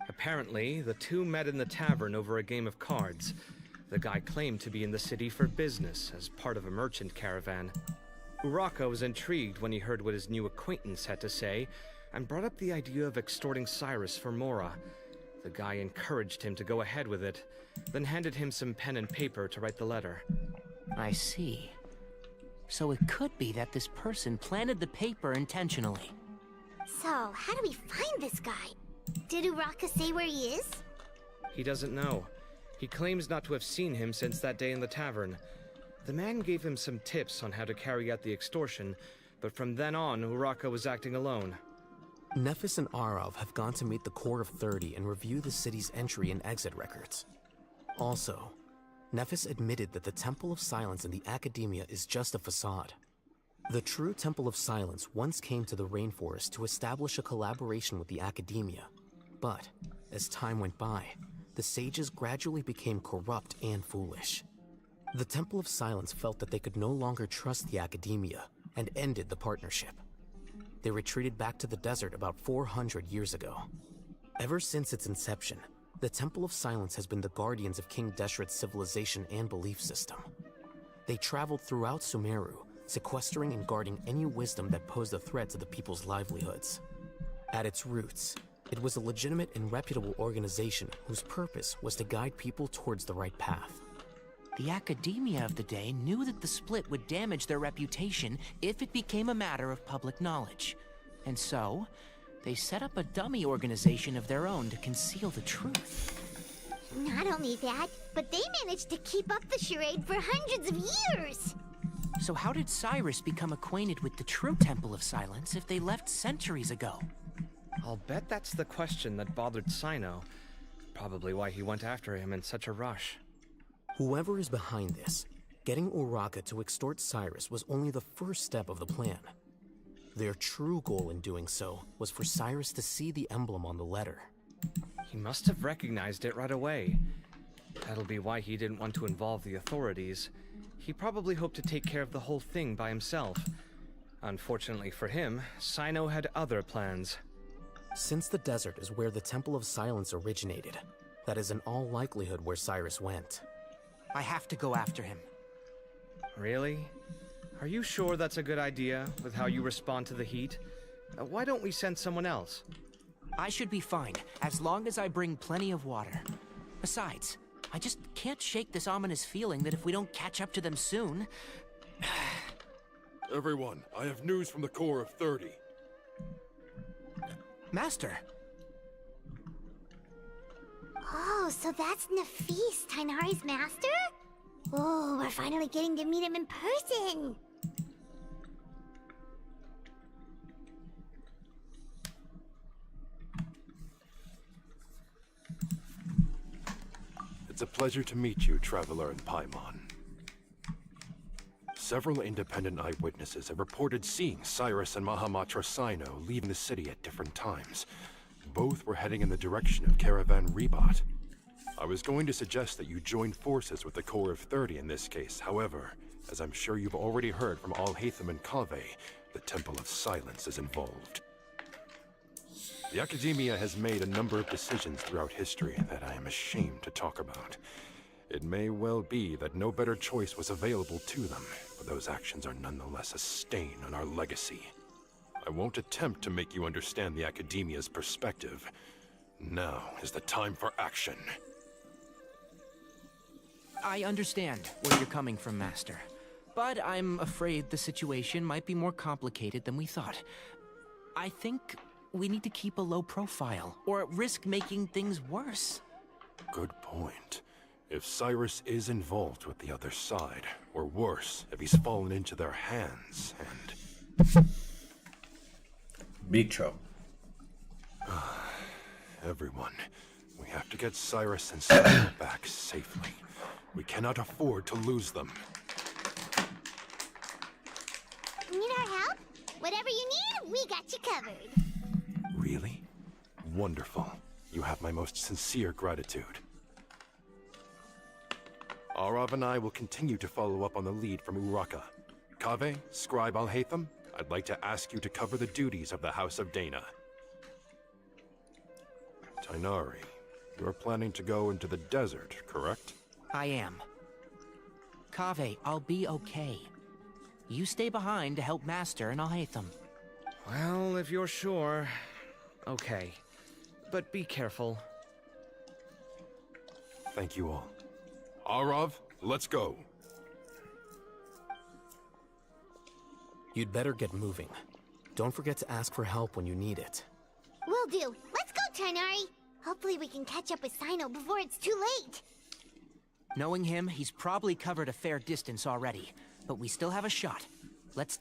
Apparently, the two met in the tavern over a game of cards. The guy claimed to be in the city for business, as part of a merchant caravan. Uraka was intrigued when he heard what his new acquaintance had to say, and brought up the idea of extorting Cyrus for Mora. The guy encouraged him to go ahead with it, then handed him some pen and paper to write the letter. I see. So it could be that this person planted the paper intentionally. So, how do we find this guy? Did Uraka say where he is? He doesn't know. He claims not to have seen him since that day in the tavern. The man gave him some tips on how to carry out the extortion, but from then on, Uraka was acting alone. Nephis and Arav have gone to meet the Core of 30 and review the city's entry and exit records. Also, Nephis admitted that the Temple of Silence in the Academia is just a facade. The true Temple of Silence once came to the rainforest to establish a collaboration with the Academia, but as time went by, the sages gradually became corrupt and foolish. The Temple of Silence felt that they could no longer trust the Academia and ended the partnership. They retreated back to the desert about 400 years ago. Ever since its inception, the Temple of Silence has been the guardians of King Deshret's civilization and belief system. They traveled throughout Sumeru, sequestering and guarding any wisdom that posed a threat to the people's livelihoods. At its roots, it was a legitimate and reputable organization whose purpose was to guide people towards the right path. The Academia of the day knew that the split would damage their reputation if it became a matter of public knowledge. And so, they set up a dummy organization of their own to conceal the truth. Not only that, but they managed to keep up the charade for hundreds of years! So how did Cyrus become acquainted with the true Temple of Silence if they left centuries ago? I'll bet that's the question that bothered Sino. Probably why he went after him in such a rush. Whoever is behind this, getting Uraka to extort Cyrus was only the first step of the plan. Their true goal in doing so was for Cyrus to see the emblem on the letter. He must have recognized it right away. That'll be why he didn't want to involve the authorities. He probably hoped to take care of the whole thing by himself. Unfortunately for him, Sino had other plans. Since the desert is where the Temple of Silence originated, that is in all likelihood where Cyrus went. I have to go after him. Really? Are you sure that's a good idea, with how you respond to the heat? Why don't we send someone else? I should be fine, as long as I bring plenty of water. Besides, I just can't shake this ominous feeling that if we don't catch up to them soon... Everyone, I have news from the Core of 30. Master! Oh, so that's Nephis, Tainari's master? Oh, we're finally getting to meet him in person! It's a pleasure to meet you, Traveler in Paimon. Several independent eyewitnesses have reported seeing Cyrus and Mahamatra Sino leaving the city at different times. Both were heading in the direction of Caravan Rebat. I was going to suggest that you join forces with the Core of 30 in this case. However, as I'm sure you've already heard from Al-Haytham and Kaveh, the Temple of Silence is involved. The Academia has made a number of decisions throughout history that I am ashamed to talk about. It may well be that no better choice was available to them, but those actions are nonetheless a stain on our legacy. I won't attempt to make you understand the Academia's perspective. Now is the time for action. I understand where you're coming from, Master. But I'm afraid the situation might be more complicated than we thought. I think we need to keep a low profile, or risk making things worse. Good point. If Cyrus is involved with the other side, or worse, if he's fallen into their hands, and... Big trouble. Everyone, we have to get Cyrus and Sino back safely. We cannot afford to lose them. Need our help? Whatever you need, we got you covered. Really? Wonderful. You have my most sincere gratitude. Arav and I will continue to follow up on the lead from Uraka. Kaveh, Scribe Al-Haytham, I'd like to ask you to cover the duties of the House of Dana. Tighnari, you're planning to go into the desert, correct? I am. Kaveh, I'll be okay. You stay behind to help Master and Al-Haytham. Well, if you're sure, okay. But be careful. Thank you all. Arav, let's go. You'd better get moving. Don't forget to ask for help when you need it. Will do. Let's go, Tighnari. Hopefully we can catch up with Sino before it's too late. Knowing him, he's probably covered a fair distance already. But we still have a shot. Let's...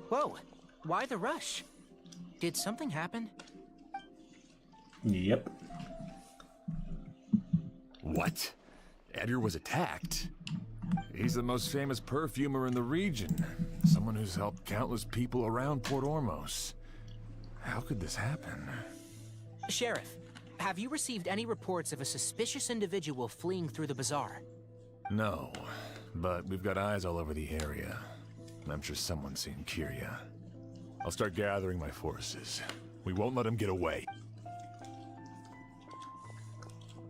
Whoa, why the rush? Did something happen? Yep. What? Edgar was attacked? He's the most famous perfumer in the region. Someone who's helped countless people around Port Ormos. How could this happen? Sheriff, have you received any reports of a suspicious individual fleeing through the bazaar? No, but we've got eyes all over the area. I'm sure someone's seen Kiria. I'll start gathering my forces. We won't let him get away.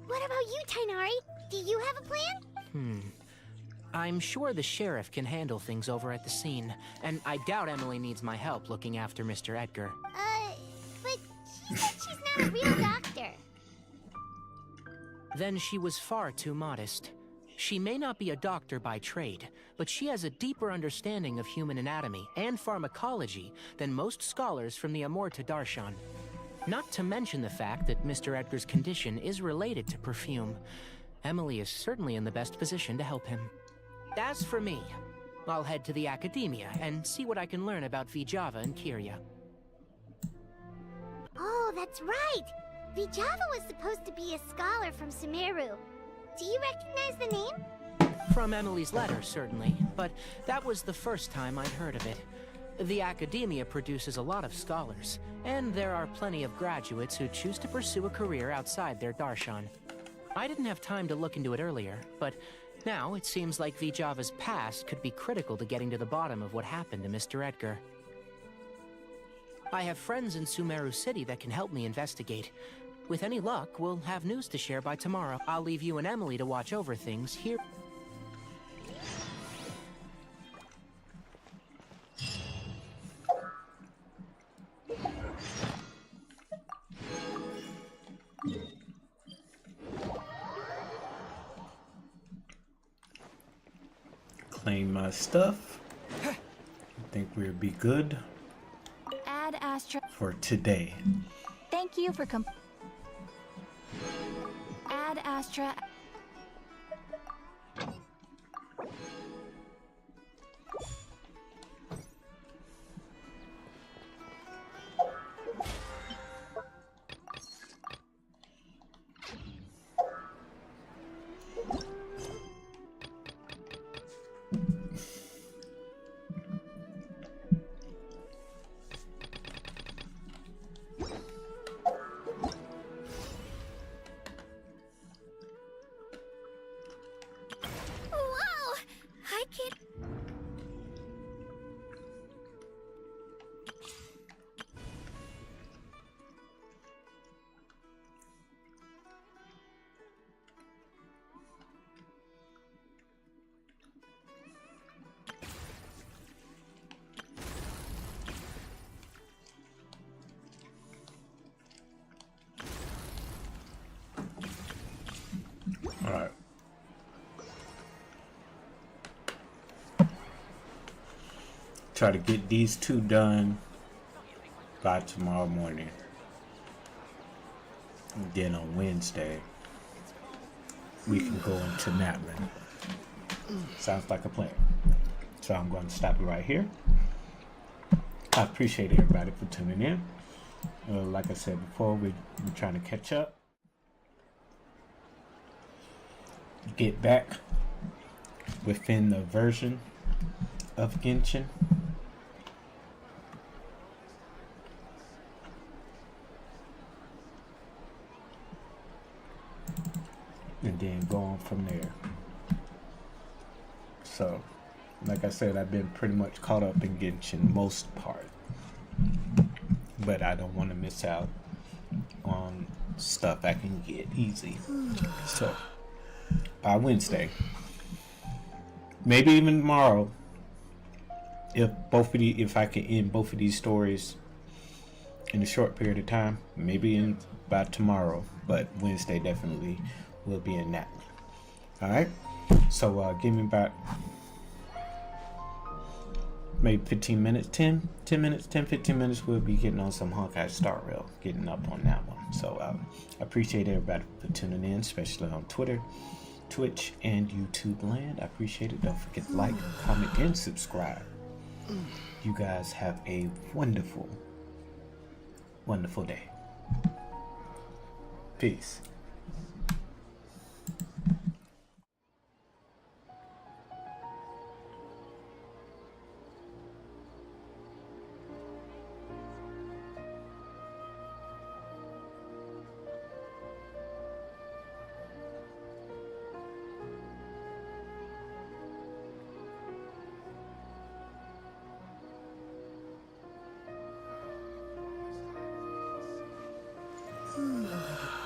What about you, Tighnari? Do you have a plan? I'm sure the sheriff can handle things over at the scene, and I doubt Emily needs my help looking after Mr. Edgar. But she said she's not a real doctor. Then she was far too modest. She may not be a doctor by trade, but she has a deeper understanding of human anatomy and pharmacology than most scholars from the Amurta Darshan. Not to mention the fact that Mr. Edgar's condition is related to perfume. Emily is certainly in the best position to help him. As for me, I'll head to the Academia and see what I can learn about Vijava and Kiria. Oh, that's right! Vijava was supposed to be a scholar from Sumeru. Do you recognize the name? From Emily's letter, certainly, but that was the first time I'd heard of it. The Academia produces a lot of scholars, and there are plenty of graduates who choose to pursue a career outside their darshan. I didn't have time to look into it earlier, but now it seems like Vijava's past could be critical to getting to the bottom of what happened to Mr. Edgar. I have friends in Sumeru City that can help me investigate. With any luck, we'll have news to share by tomorrow. I'll leave you and Emily to watch over things here. Claim my stuff. I think we'll be good. Astra. For today. Thank you for Add Astra. Whoa! I can't. All right. Try to get these two done by tomorrow morning. And then on Wednesday, we can go into Natman. Sounds like a plan. So I'm going to stop it right here. I appreciate everybody for tuning in. Like I said before, we're trying to catch up. Get back within the version of Genshin. And then go on from there. So, like I said, I've been pretty much caught up in Genshin most part. But I don't want to miss out on stuff I can get easy. So, by Wednesday, maybe even tomorrow, if I can end both of these stories in a short period of time, maybe by tomorrow, but Wednesday definitely will be in that. All right, so give me about maybe 15 minutes, 10 minutes, 15 minutes, we'll be getting on some Honkai Star Rail, getting up on that one. So I appreciate everybody for tuning in, especially on Twitter, Twitch, and YouTube land. I appreciate it. Don't forget to like, comment, and subscribe. You guys have a wonderful, wonderful day. Peace. Hmm.